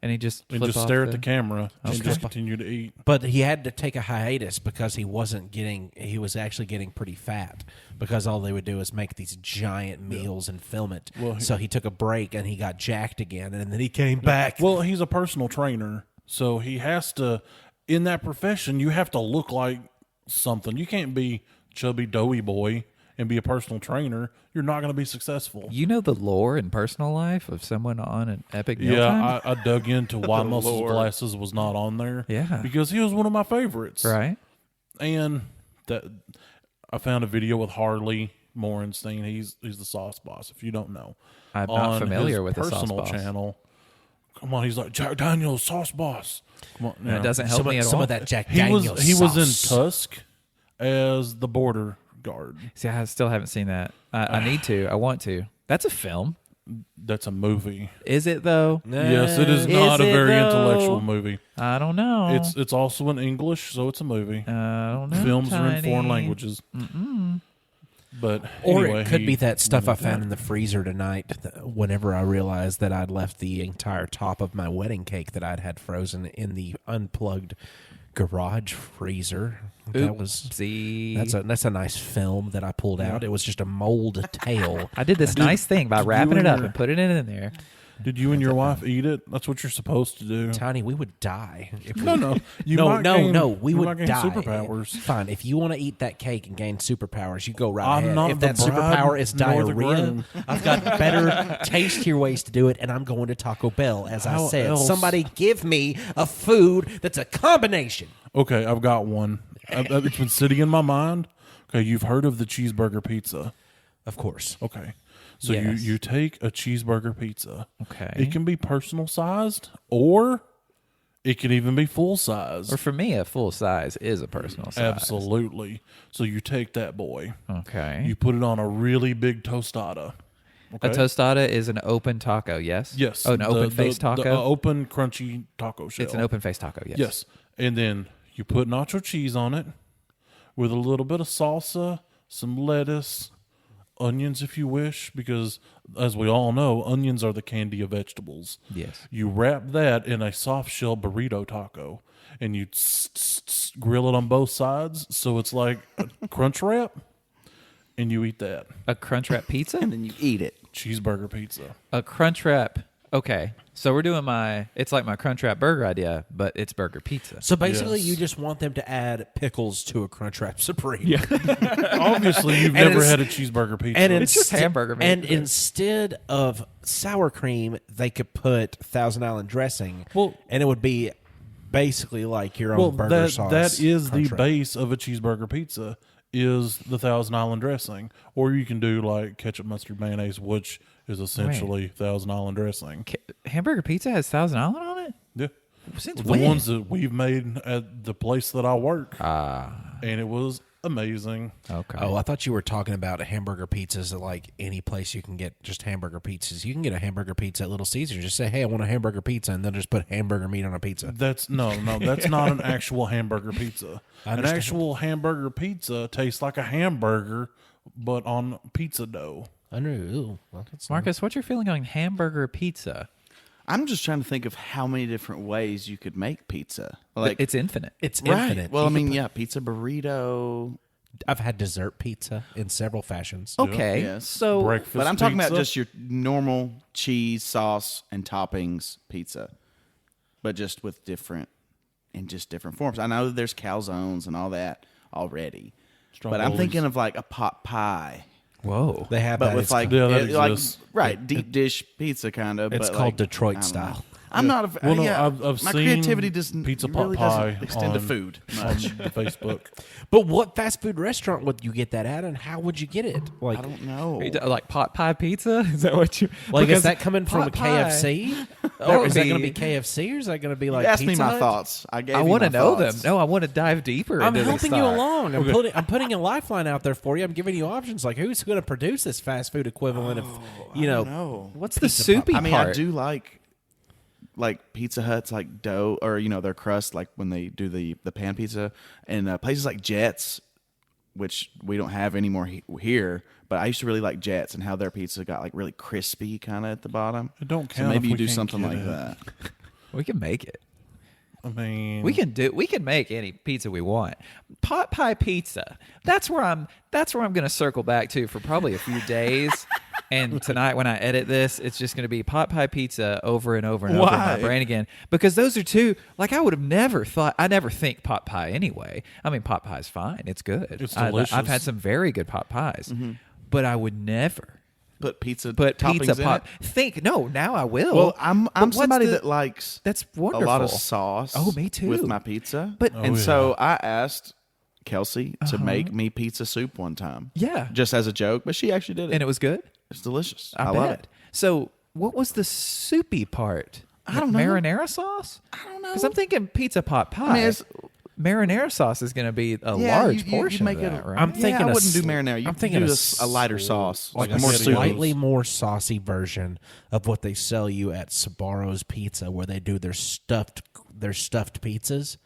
And he just and flip just off stare at the camera and Okay. just continue to eat. but he had to take a hiatus because he was actually getting pretty fat because all they would do is make these giant meals and film it. Well, So he took a break and he got jacked again, and then he came back. Well, he's a personal trainer, so he has to. In that profession, you have to look like something. You can't be chubby, doughy boy and be a personal trainer. You're not going to be successful. You know the lore and personal life of someone on an Epic Mealtime? Yeah, I dug into why Muscle's Glasses was not on there. Yeah. because he was one of my favorites. Right? And that I found a video with Harley Morenstein. He's the sauce boss. If you don't know, I'm not on familiar his with the sauce personal boss. channel. Come on, he's like Jack Daniels sauce boss. Come on, And it doesn't help some, me at some all. of that Jack He Daniels was sauce. in Tusk as the border guard. See, I still haven't seen that. I need to. I want to. That's a film. That's a movie. Is it, though? Yes, it is not a it, very though? intellectual movie. I don't know. It's also in English, so it's a movie. I don't know. Films are in foreign Tiny. languages. But Or anyway, it could he- be that stuff I found in the freezer tonight whenever I realized that I'd left the entire top of my wedding cake that I'd had frozen in the unplugged garage freezer. That was See, that's a nice film that I pulled out. It was just a mold tail. I did this nice thing by wrapping it and up your- and putting it in there. Did you and your wife eat it? That's what you're supposed to do. Tiny, we would die. If we, No, you no, might no, gain- no. We you would might gain die. superpowers. Fine. If you want to eat that cake and gain superpowers, you go right I'm ahead. not If the that bride superpower is nor the diarrhea, groom. I've got better, tastier ways to do it, and I'm going to Taco Bell. As I How said, else? somebody give me a food that's a combination. Okay, I've got one. It's been sitting in my mind. Okay, you've heard of the cheeseburger pizza. Of course. Okay. So Yes. you take a cheeseburger pizza. Okay. It can be personal sized or it can even be full size. Or for me, a full size is a personal size. Absolutely. So you take that boy. Okay. You put it on a really big tostada. Okay? A tostada is an open taco, yes? Yes. Oh, an open face taco? The open crunchy taco shell. It's an open face taco, yes. Yes. And then you put nacho cheese on it with a little bit of salsa, some lettuce, onions if you wish, because as we all know, onions are the candy of vegetables. Yes. You wrap that in a soft shell burrito taco, and you grill it on both sides, so it's like a crunch wrap, and you eat that. A Crunchwrap pizza? And then you eat it. Cheeseburger pizza. A Crunchwrap. Okay. So we're doing it's like my Crunchwrap burger idea, but it's burger pizza. So basically, Yes. you just want them to add pickles to a Crunchwrap Supreme. Yeah. Obviously, you've And never it's- had a cheeseburger pizza. And It's just hamburger meat. And instead of sour cream, they could put Thousand Island dressing. Well- and it would be basically like your own burger sauce. that is the Crunchwrap. base of a cheeseburger pizza, is the Thousand Island dressing. Or you can do like ketchup, mustard, mayonnaise, which is essentially Thousand Island dressing. Hamburger pizza has Thousand Island on it? Yeah. Since The when? ones that we've made at the place that I work. And it was amazing. Okay. Oh, I thought you were talking about hamburger pizzas at like any place you can get just hamburger pizzas. You can get a hamburger pizza at Little Caesars. Just say, hey, I want a hamburger pizza, and they'll just put hamburger meat on a pizza. That's that's not an actual hamburger pizza. I An understand. actual hamburger pizza tastes like a hamburger, but on pizza dough. I knew. Ooh, well, that's Marcus, what's your feeling on hamburger pizza? I'm just trying to think of how many different ways you could make pizza. Like It's infinite. It's right. infinite. Well, I You could mean, put- yeah, pizza burrito. I've had dessert pizza in several fashions. Okay. Yes. So Breakfast But I'm talking about pizza. just your normal cheese, sauce, and toppings pizza, but just with different forms. I know that there's calzones and all that already, but I'm Strongbows. thinking of like a pot pie, whoa. They have but that. with It's like, Yeah, that like exists. right deep dish pizza kind of. It's but called like, Detroit I don't style. know. I'm not a Well, no, yeah, I've my seen creativity doesn't pizza pot really pie doesn't extend to on- food on much. Facebook. But what fast food restaurant would you get that at, and how would you get it? Like, I don't know. Like pot pie pizza? Is that what you like is because that coming from a pot pie- KFC? That Or would is that be- going to be KFC, or is that going to be like? You asked me Pizza my Hut? thoughts. I gave. I want to know them. No, I want to dive deeper. I'm into this helping you thought. along. I'm putting a lifeline out there for you. I'm giving you options. Like, who's going to produce this fast food equivalent of, I don't know. What's the Pizza soupy I mean, part? I do like Pizza Hut's like dough, or their crust, like when they do the pan pizza, and places like Jets, which we don't have anymore here. But I used to really like Jets and how their pizza got like really crispy kind of at the bottom. It don't So count maybe if you we do can't something get like it. that. We can make it. I mean, We can make any pizza we want. Pot pie pizza. That's where I'm going to circle back to for probably a few days. And tonight when I edit this, it's just going to be pot pie pizza over and over and over in my Why? brain again, because those are two, like, I would have never thought. I never think pot pie anyway. I mean, pot pie's fine. It's good. It's I've delicious. had some very good pot pies, but I would never Put pizza put toppings pizza in pot. it. Now I will. Well, I'm But what's somebody the- that likes That's a lot of wonderful. sauce. Oh, me too. With my pizza. But- and yeah. so I asked Kelsey to make me pizza soup one time. Yeah. just as a joke, but she actually did it. And it was good. It's delicious. I love bet. it. So, what was the soupy part? I don't know. Marinara sauce? I don't know. Because I'm thinking pizza pot pie. I mean, it's, marinara sauce is going to be a Yeah, large you portion make of it. that, right? I'm thinking I a wouldn't do sl- marinara. You I'm thinking do a a lighter sauce, like like a more spaghettios. soup. slightly more saucy version of what they sell you at Sbarro's Pizza, where they do their stuffed pizzas,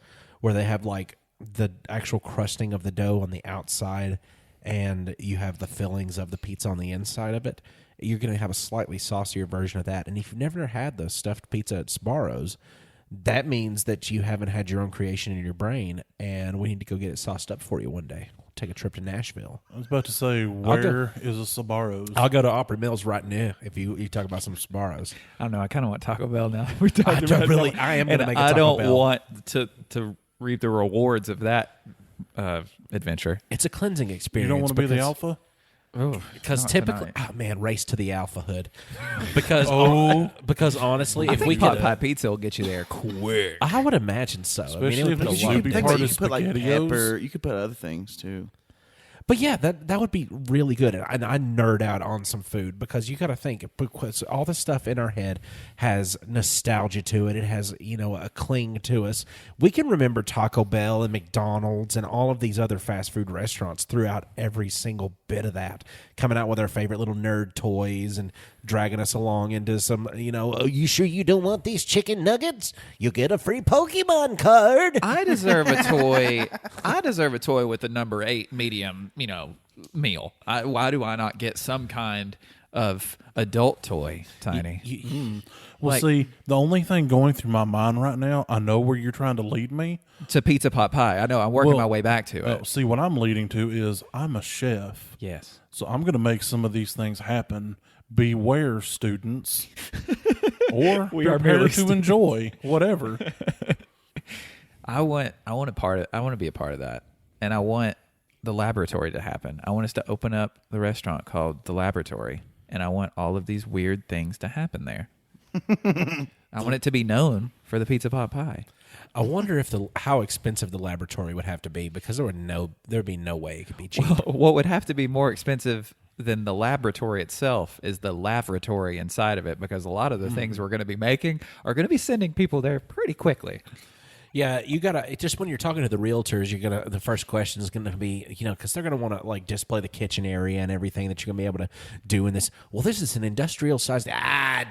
where they have like the actual crusting of the dough on the outside, and you have the fillings of the pizza on the inside of it. You're going to have a slightly saucier version of that. And if you've never had the stuffed pizza at Sbarro's, that means that you haven't had your own creation in your brain, and we need to go get it sauced up for you one day. Take a trip to Nashville. I was about to say, where is a Sbarro's? I'll go to Opry Mills right now if you talk about some Sbarro's. I don't know. I kind of want Taco Bell now. We talked I don't about really- that. I am And gonna make a I Taco don't Bell. want to reap the rewards of that adventure. It's a cleansing You experience. don't want to be the alpha? Because Not typically, tonight. oh man, race to the alpha hood. Because because honestly, I if think we pot could, pie pizza will get you there quick. I would imagine so. I mean, Especially it would if put it's a lot soupy of Think part about it, of you could put like SpaghettiOs. pepper. You could put other things too. But yeah, that would be really good. And I nerd out on some food because you got to think, because all the stuff in our head has nostalgia to it. It has, a cling to us. We can remember Taco Bell and McDonald's and all of these other fast food restaurants throughout every single bit of that, coming out with our favorite little nerd toys and dragging us along into some, oh, you sure you don't want these chicken nuggets? You get a free Pokemon card. I deserve a toy. I deserve a toy with the number 8 medium meal? Why do I not get some kind of adult toy, Tiny? Well, see, the only thing going through my mind right now, I know where you're trying to lead me. To pizza pot pie. I know. I'm working my way back to it. See, what I'm leading to is I'm a chef. Yes. So I'm going to make some of these things happen. Beware, students. Or prepare to enjoy whatever. I want to be a part of that. And I want the laboratory to happen. I want us to open up the restaurant called the Lavatory, and I want all of these weird things to happen there. I want it to be known for the pizza pot pie. I wonder if how expensive the laboratory would have to be, because there'd be no way it could be cheap. Well, what would have to be more expensive than the laboratory itself is the lavatory inside of it, because a lot of the things we're going to be making are going to be sending people there pretty quickly. Yeah, you gotta just when you're talking to the realtors, the first question is gonna be, because they're gonna want to like display the kitchen area and everything that you're gonna be able to do in this. Well, this is an industrial size.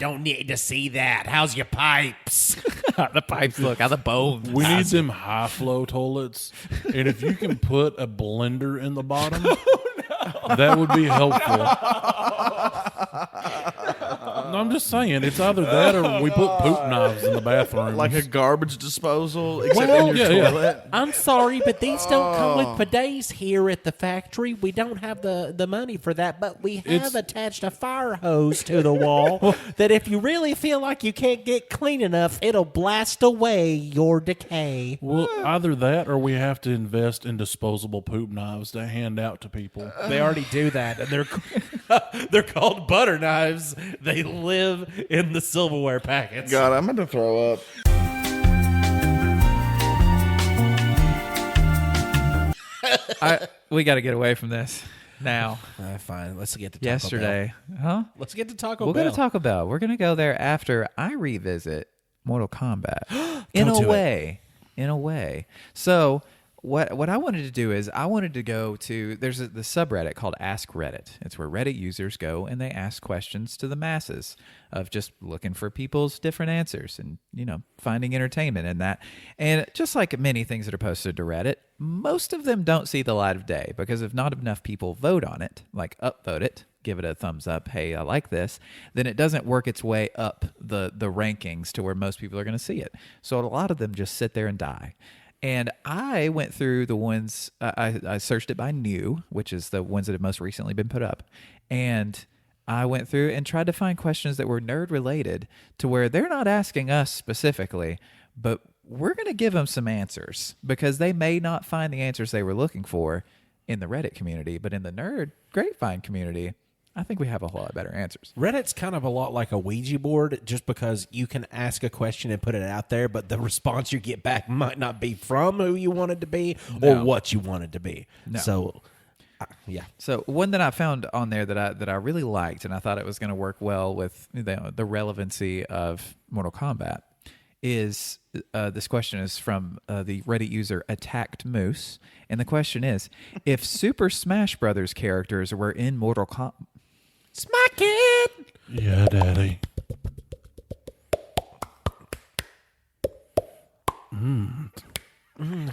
Don't need to see that. How's your pipes? The pipes look how the bones. We need them high flow toilets, and if you can put a blender in the bottom, that would be helpful. No, I'm just saying, it's either that or we put poop knives in the bathroom. Like a garbage disposal, except in your toilet. I'm sorry, but these don't come with bidets here at the factory. We don't have the money for that, but we have attached a fire hose to the wall that if you really feel like you can't get clean enough, it'll blast away your decay. Well, either that or we have to invest in disposable poop knives to hand out to people. They already do that, and they're called butter knives. They live in the silverware packets. God, I'm going to throw up. We got to get away from this now. Fine, let's get to Taco Yesterday, Bell. Let's get to Taco We're Bell. going to Taco Bell. We're going to go there after I revisit Mortal Kombat. In a way. So what I wanted to do is I wanted to go to, there's the subreddit called AskReddit. It's where Reddit users go and they ask questions to the masses of just looking for people's different answers and, finding entertainment in that. And just like many things that are posted to Reddit, most of them don't see the light of day because if not enough people vote on it, like upvote it, give it a thumbs up, hey, I like this, then it doesn't work its way up the rankings to where most people are going to see it. So a lot of them just sit there and die. And I went through the ones, I searched it by new, which is the ones that have most recently been put up. And I went through and tried to find questions that were nerd related to where they're not asking us specifically, but we're going to give them some answers because they may not find the answers they were looking for in the Reddit community, but in the nerd grapevine community, I think we have a whole lot better answers. Reddit's kind of a lot like a Ouija board just because you can ask a question and put it out there, but the response you get back might not be from who you want it to be or what you want it to be. No. So, yeah. So one that I found on there that I really liked and I thought it was going to work well with the relevancy of Mortal Kombat is this question is from the Reddit user Attacked Moose. And the question is, if Super Smash Brothers characters were in Mortal Kombat... Smack it! Yeah, Daddy.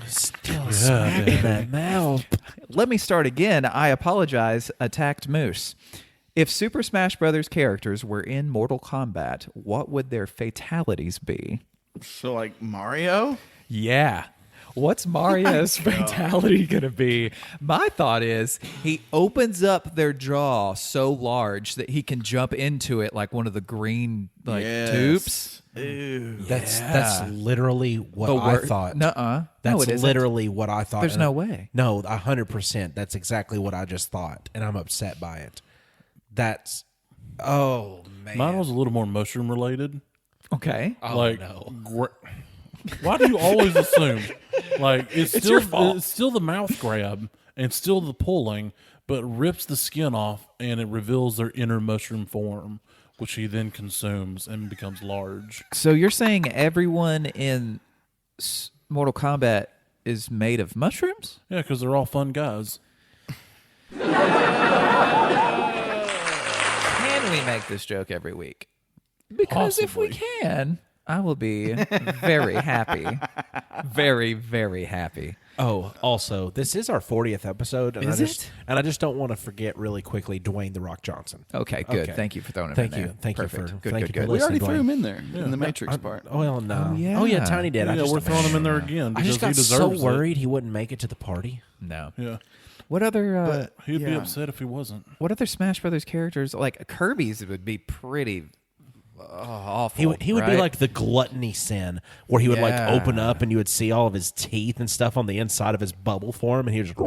Still smacking that mouth. Let me start again. I apologize, Attacked Moose. If Super Smash Brothers characters were in Mortal Kombat, what would their fatalities be? So, like Mario? Yeah. What's Mario's fatality going to be? My thought is he opens up their jaw so large that he can jump into it like one of the green tubes. Ew. That's literally what I thought. Nuh-uh. That's no, literally what I thought. There's no way. No, 100%. That's exactly what I just thought, and I'm upset by it. That's, oh, man. Mine was a little more mushroom related. Okay. Oh, no. Why do you always assume? Like it's your fault. It's still the mouth grab and still the pulling, but rips the skin off and it reveals their inner mushroom form, which he then consumes and becomes large. So you're saying everyone in Mortal Kombat is made of mushrooms? Yeah, because they're all fun guys. Can we make this joke every week? Because if we can, I will be very happy. Very, very happy. Oh, also, this is our 40th episode, and Is I it? just don't want to forget really quickly Dwayne the Rock Johnson. Okay, good. Okay. Thank you for throwing him Thank in you. there. Thank you Perfect. for- good, thank good, you for good. We already Listen, threw him Dwayne. in there in the Matrix part. Oh, well, no. Oh, yeah. Oh, yeah, Tiny did. Yeah, we're throwing him in there again I because just got he so deserves worried he wouldn't make it to the party. No. it. Yeah, What other But he'd be yeah. upset if he wasn't. what other Smash Brothers characters like Kirby's would be pretty awful. He would be right? like the gluttony sin, where he would like Yeah. open up and you would see all of his teeth and stuff on the inside of his bubble form, and he was just.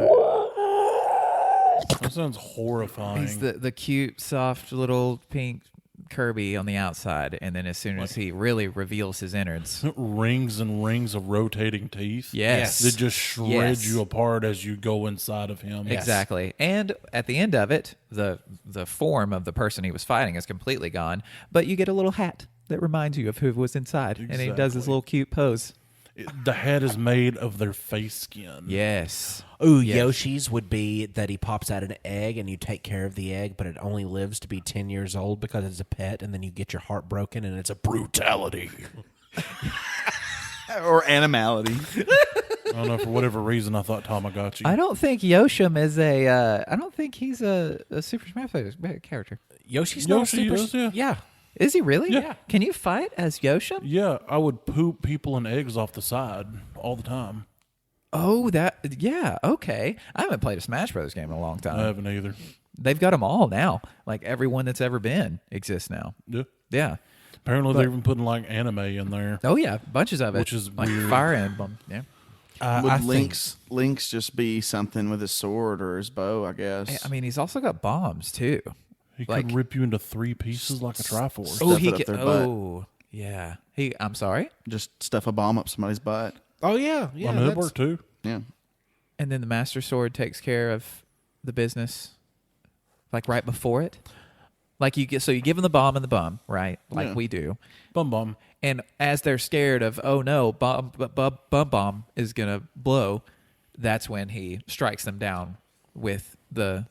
That sounds horrifying. He's the cute, soft little pink Kirby on the outside, and then as soon as he really reveals his innards, Rings and rings of rotating teeth. yes, That just shred Yes. you apart as you go inside of him. exactly. And at the end of it, the form of the person he was fighting is completely gone, but you get a little hat that reminds you of who was inside, and he does his Exactly. little cute pose. The hat is made of their face skin. Yes. Ooh, Yes. Yoshi's would be that he pops out an egg and you take care of the egg, but it only lives to be 10 years old because it's a pet, and then you get your heart broken, and it's a brutality. Or animality. I don't know, for whatever reason, I thought Tamagotchi. I don't think Yoshim is a. I don't think he's a Super Smash Bros. Character. Yoshi's not Yoshi super. is, yeah. Is he really? Yeah. Can you fight as Yoshim? Yeah, I would poop people and eggs off the side all the time. Oh, yeah. Okay. I haven't played a Smash Bros. Game in a long time. I haven't either. They've got them all now. Like everyone that's ever been exists now. Yeah. Yeah. Apparently, they're even putting like anime in there. Oh yeah, bunches of it. Which is like weird. Fire Emblem. Yeah. Would Link's just be something with his sword or his bow, I guess? I mean, he's also got bombs too. He Like- could rip you into 3 pieces like a Triforce. Stuff it up their butt. Oh, yeah. I'm sorry. Just stuff a bomb up somebody's butt. Oh, yeah. Yeah. I mean, it worked too. Yeah. And then the Master Sword takes care of the business, like right before it. Like you give them the bomb and the bum, right? Like Yeah. we do. Bum bum. And as they're scared of, oh no, bomb is gonna blow, that's when he strikes them down with the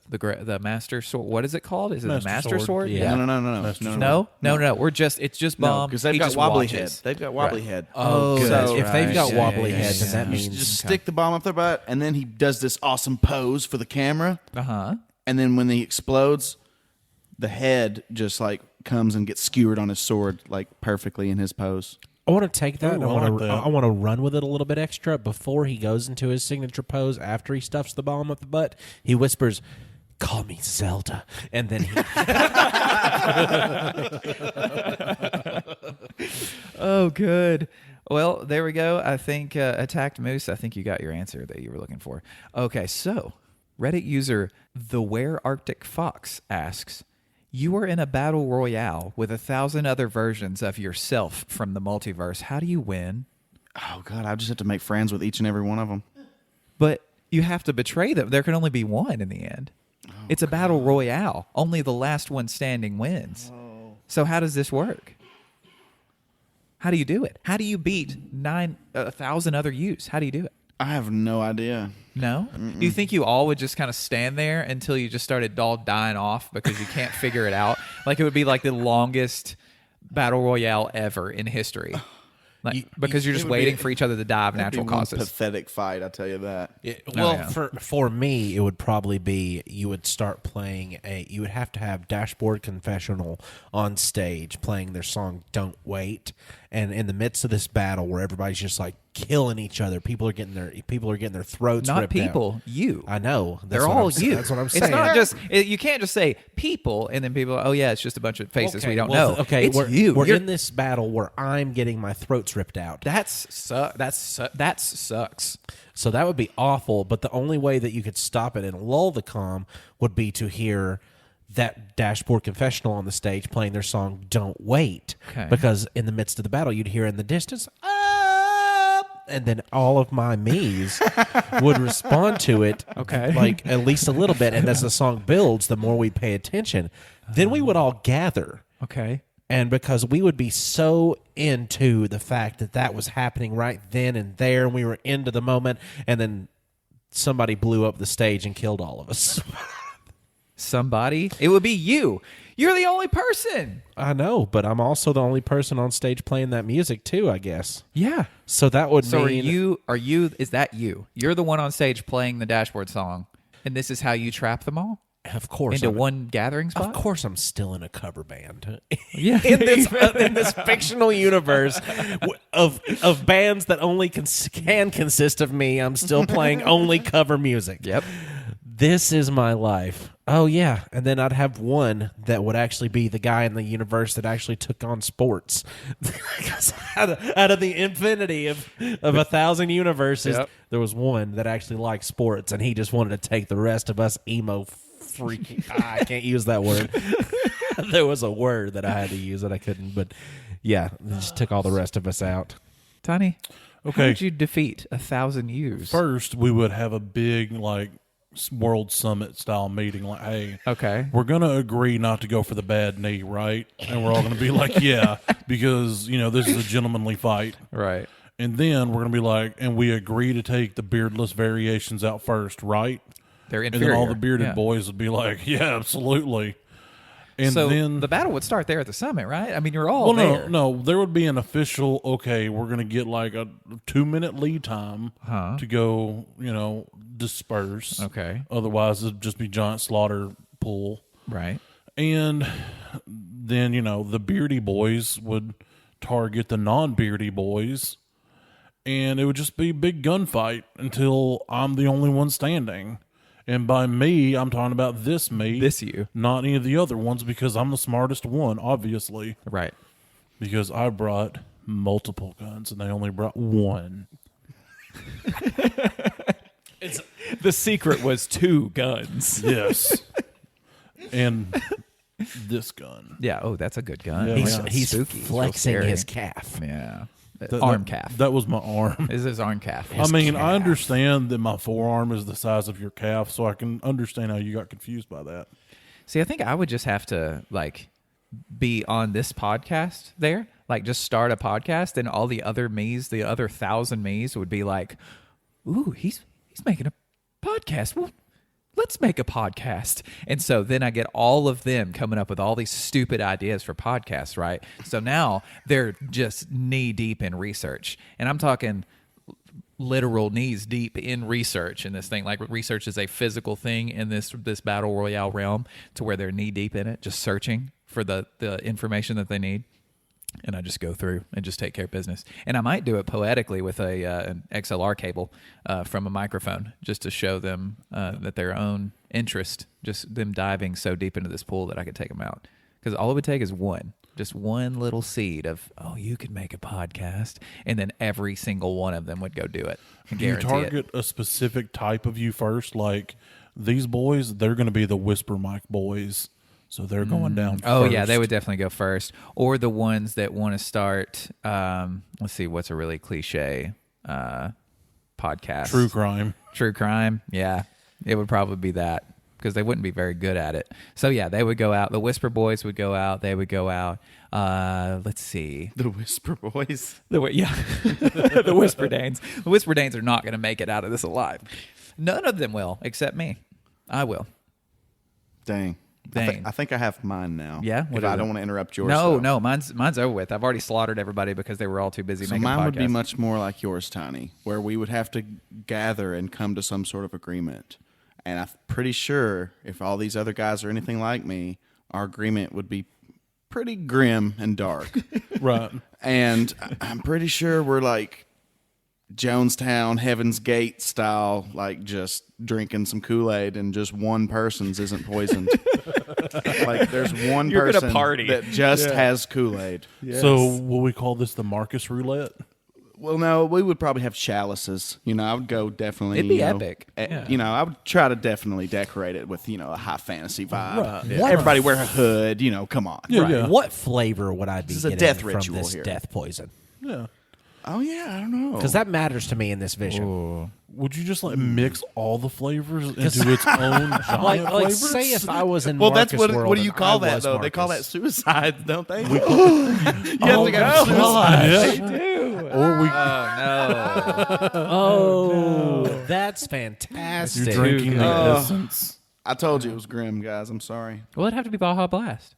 Master Sword. What is it called? Is it the Master Master Sword. Sword? Yeah. No. Master Sword. No. It's just No, bomb. because they've He got just wobbly watches. head. They've got wobbly Right. head. Oh, Good. that's If they've right. got Yeah, wobbly yeah, head, yeah, then yeah. that You means just stick the bomb up their butt, and then he does this awesome pose for the camera. Uh-huh. And then when he explodes, the head just like comes and gets skewered on his sword like perfectly in his pose. I want to take that. Ooh, and I like that. I want to run with it a little bit extra before he goes into his signature pose. After he stuffs the bomb up the butt, he whispers, "Call me Zelda," and then he. Oh, good. Well, there we go. I think Attacked Moose, I think you got your answer that you were looking for. Okay, so Reddit user The Where Arctic Fox asks, you are in a battle royale with 1,000 other versions of yourself from the multiverse. How do you win? Oh God, I just have to make friends with each and every one of them. But you have to betray them. There can only be one in the end. It's a battle royale. Only the last one standing wins. So how does this work? How do you do it? How do you beat 1,000 other yous? How do you do it? I have no idea. No? Do you think you all would just kind of stand there until you just started all dying off because you can't figure it out? Like it would be like the longest battle royale ever in history. Like, because you're just it would be- waiting for each other to die of That'd natural be one causes. pathetic fight, I tell you that. Well, yeah. for me, it would probably be you would start playing you would have to have Dashboard Confessional on stage playing their song "Don't Wait," and in the midst of this battle where everybody's just like killing each other, people are getting their throats Not ripped people, out. you. I know. They're all you. That's what I'm It's saying. not just you can't just say people and then people. Oh yeah, it's just a bunch of faces we don't know. Okay, it's we're, you. We're You're- in this battle where I'm getting my throats ripped out. that sucks. So that would be awful. But the only way that you could stop it and lull the calm would be to hear that Dashboard Confessional on the stage playing their song "Don't Wait," Okay. because in the midst of the battle, you'd hear in the distance, "Up," and then all of my me's would respond to it, Okay. like at least a little bit. And as the song builds, the more we pay attention, then we would all gather. Okay. And because we would be so into the fact that that was happening right then and there, and we were into the moment, and then somebody blew up the stage and killed all of us. somebody, it would be you. You're the only person. I know, but I'm also the only person on stage playing that music too, I guess. Yeah. So that would So mean... are you, is that you? You're the one on stage playing the Dashboard song, and this is how you trap them all? Of course. Into one gathering spot? Of course I'm still in a cover band. Yeah. in this fictional universe of bands that only can consist of me, I'm still playing only cover music. Yep. This is my life. Oh, yeah. And then I'd have one that would actually be the guy in the universe that actually took on sports. out of the infinity of 1,000 universes, there was one that actually liked sports, and he just wanted to take the rest of us emo freaking... I can't use that word. There was a word that I had to use that I couldn't, but yeah, they just took all the rest of us out. Tony, Okay. how did you defeat 1,000 U's? First, we would have a big, like, World Summit style meeting. Like, hey, Okay. we're going to agree not to go for the bad knee, right? And we're all going to be like, yeah, because, this is a gentlemanly fight. Right. And then we're going to be like, and we agree to take the beardless variations out first, right? They're And inferior. then all the bearded Yeah. boys would be like, yeah, absolutely. And So then the battle would start there at the summit, right? I mean, you're all well, there. no, there would be an official. Okay, we're going to get like a 2-minute lead time to go. Disperse. Okay. Otherwise, it'd just be giant slaughter pool. Right. And then the beardy boys would target the non-beardy boys, and it would just be a big gunfight until I'm the only one standing. And by me, I'm talking about this me. This you. Not any of the other ones, because I'm the smartest one, obviously. Right. Because I brought multiple guns and they only brought one. The secret was 2 guns. Yes. And this gun. Yeah. Oh, that's a good gun. Yeah, He's spooky. It's real flexing scary. his calf. Yeah. That- arm that- calf. That was my arm. This is his arm calf. I mean, I understand that my forearm is the size of your calf, so I can understand how you got confused by that. See, I think I would just have to be on this podcast there, just start a podcast, and all the other me's, the other 1,000 me's would be like, "Ooh, he's making a podcast. Well, let's make a podcast." And so then I get all of them coming up with all these stupid ideas for podcasts, right? So now they're just knee deep in research, and I'm talking literal knees deep in research in this thing. Like, research is a physical thing in this battle royale realm, to where they're knee deep in it, just searching for the information that they need. And I just go through and just take care of business. And I might do it poetically with an XLR cable from a microphone, just to show them that their own interest, just them diving so deep into this pool, that I could take them out. Because all it would take is just one little seed of, oh, you could make a podcast, and then every single one of them would go do it. I Do you guarantee target a specific type of you first? Like, these boys, they're going to be the whisper mic boys, so they're going down Oh, first. yeah, they would definitely go first. Or the ones that want to start, let's see, what's a really cliche podcast? True crime. True crime, yeah. It would probably be that, because they wouldn't be very good at it. So, yeah, they would go out. The Whisper Boys would go out. They would go out. Let's see. The Whisper Boys. The Whisper Danes. The Whisper Danes are not going to make it out of this alive. None of them will, except me. I will. Dang. Dang. I think I have mine now. Yeah? What If is I it? don't want to interrupt yours. No, though. no, mine's over with. I've already slaughtered everybody because they were all too busy So making mine podcasts. would be much more like yours, Tiny, where we would have to gather and come to some sort of agreement. And I'm pretty sure if all these other guys are anything like me, our agreement would be pretty grim and dark. Right. And I'm pretty sure we're like Jonestown, Heaven's Gate style, like just drinking some Kool-Aid and just one person's isn't poisoned. Like there's one You're gonna person party. that just has Kool-Aid. So will we call this the Marcus Roulette? Well, no, we would probably have chalices. I would go definitely. It'd be epic. Yeah. I would try to definitely decorate it with a high fantasy vibe. Right. Yeah. Everybody wear a hood. Come on. Yeah, Right. yeah. What flavor would I be This is a getting death from ritual this here. death poison? Yeah. Oh yeah, I don't know. Because that matters to me in this vision. Would you just mix all the flavors into its own giant Like flavors? say if I was in well, Marcus that's what. World What do you and call I that was though? They call that Marcus. suicide, don't they? You have to go suicide. Yeah. Or we Oh, that's fantastic. you're drinking the essence. I told you it was grim, guys. I'm sorry. Well, it'd have to be Baja Blast.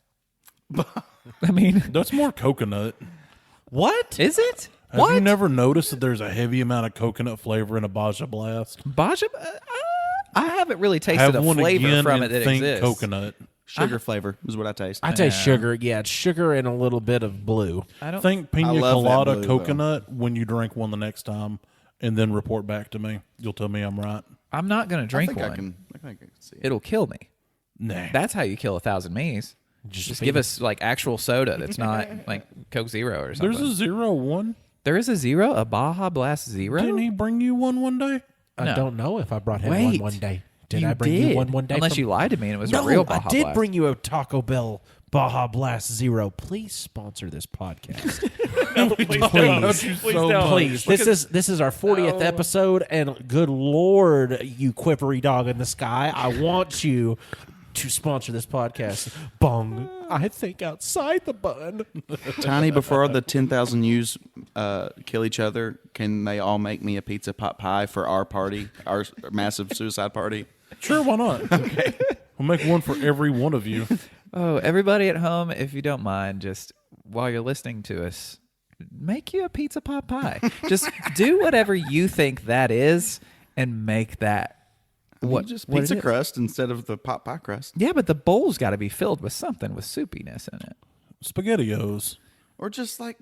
I mean, That's more coconut. What? is it? Have you never noticed that there's a heavy amount of coconut flavor in a Baja Blast? Baja? I haven't really tasted Have a one flavor again from and it that think exists. coconut. Sugar flavor is what I taste. I taste sugar. Yeah, it's sugar and a little bit of blue. I don't Think pina I love that colada blue, coconut when you drink one the next time, and then report back to me. You'll tell me I'm right. I'm not going to I drink think one. I think I can see it. It'll kill me. Nah. That's how you kill 1,000 me's. Just give us like actual soda that's not like Coke Zero or something. There's a 0-1. There is a Zero, a Baja Blast Zero. Didn't he bring you one day? I No. don't know if I brought him Wait. one day. Did You I bring did. you one day? Unless from- you lied to me and it was No, a real Baja I did Blast. bring you a Taco Bell Baja Blast Zero. Please sponsor this podcast. Please. This is our 40th episode, and good Lord, you quippery dog in the sky, I want you to sponsor this podcast. Bong. I think outside the bun. Tiny, before the 10,000 U's kill each other, can they all make me a pizza pot pie for our party, our massive suicide party? Sure, why not? Okay. We'll make one for every one of you. Oh, everybody at home, if you don't mind, just while you're listening to us, make you a pizza pot pie. Just do whatever you think that is and make that. What, just what it pizza is. crust instead of the pot pie crust. Yeah, but the bowl's got to be filled with something with soupiness in it. SpaghettiOs. Or just like,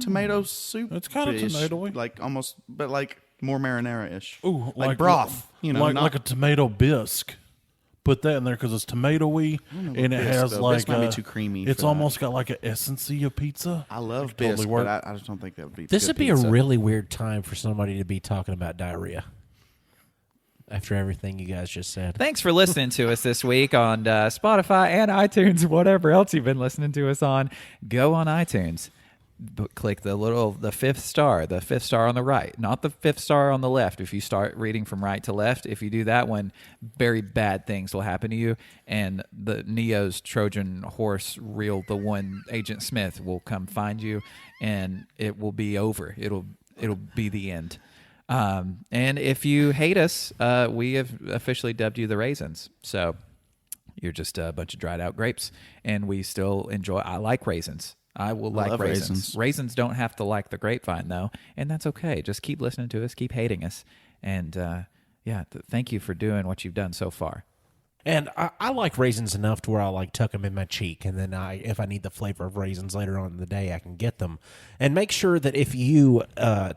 tomato soup. It's kind of tomato-y. Like almost, but like more marinara-ish. Ooh, like broth. Like a tomato bisque. Put that in there because it's tomatoey and it bisque, has though. like Bisque might be too creamy It's for almost got like an essency of pizza. I love It could totally bisque, work. but I just don't think that would be This good would be pizza. a really weird time for somebody to be talking about diarrhea. After everything you guys just said. Thanks for listening to us this week on Spotify and iTunes, whatever else you've been listening to us on. Go on iTunes. Click the fifth star on the right, not the fifth star on the left. If you start reading from right to left, if you do that one, very bad things will happen to you. And the Neo's Trojan horse reel, the one Agent Smith, will come find you, and it will be over. It'll be the end. And if you hate us, we have officially dubbed you the Raisins. So you're just a bunch of dried out grapes, and we still enjoy. I like raisins. I will like love raisins. raisins. Raisins don't have to like the grapevine, though, and that's okay. Just keep listening to us, keep hating us, and thank you for doing what you've done so far. And I like raisins enough to where I like tuck them in my cheek, and then if I need the flavor of raisins later on in the day, I can get them. And make sure that if you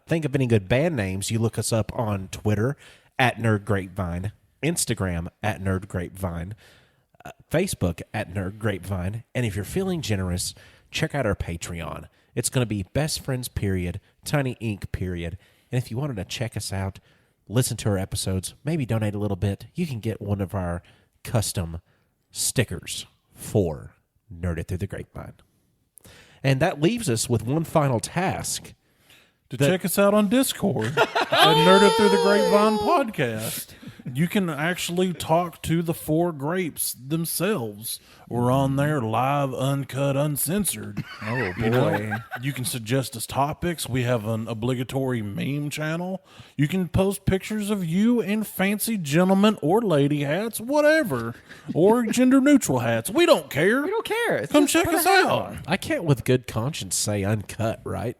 think of any good band names, you look us up on Twitter at Nerd Grapevine, Instagram at Nerd Grapevine, Facebook at Nerd Grapevine, and if you're feeling generous, check out our Patreon. It's going to be Best Friends period, Tiny Ink period, and if you wanted to check us out, listen to our episodes, maybe donate a little bit, you can get one of our custom stickers for Nerd It Through the Grapevine. And that leaves us with one final task. To check us out on Discord at Nerd It Through the Grapevine podcast. You can actually talk to the four grapes themselves. We're on there live, uncut, uncensored. Oh, boy. You can suggest us topics. We have an obligatory meme channel. You can post pictures of you in fancy gentleman or lady hats, whatever, or gender neutral hats. We don't care. We don't care. It's Come just check put a us hat out. on. I can't with good conscience say uncut, right?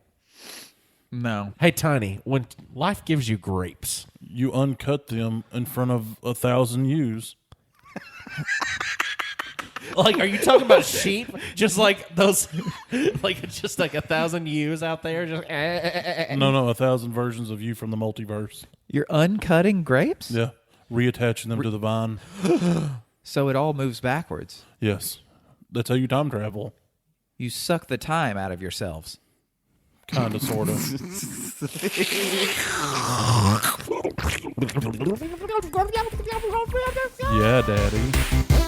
No. Hey, Tiny, when life gives you grapes, You uncut them in front of 1,000 ewes. like, are you talking about sheep? Just like those, like just like 1,000 ewes out there? Just No, 1,000 versions of you from the multiverse. You're uncutting grapes? Yeah. Reattaching them to the vine. So it all moves backwards. Yes. That's how you time travel. You suck the time out of yourselves. Kind of, sort of. Yeah, Daddy.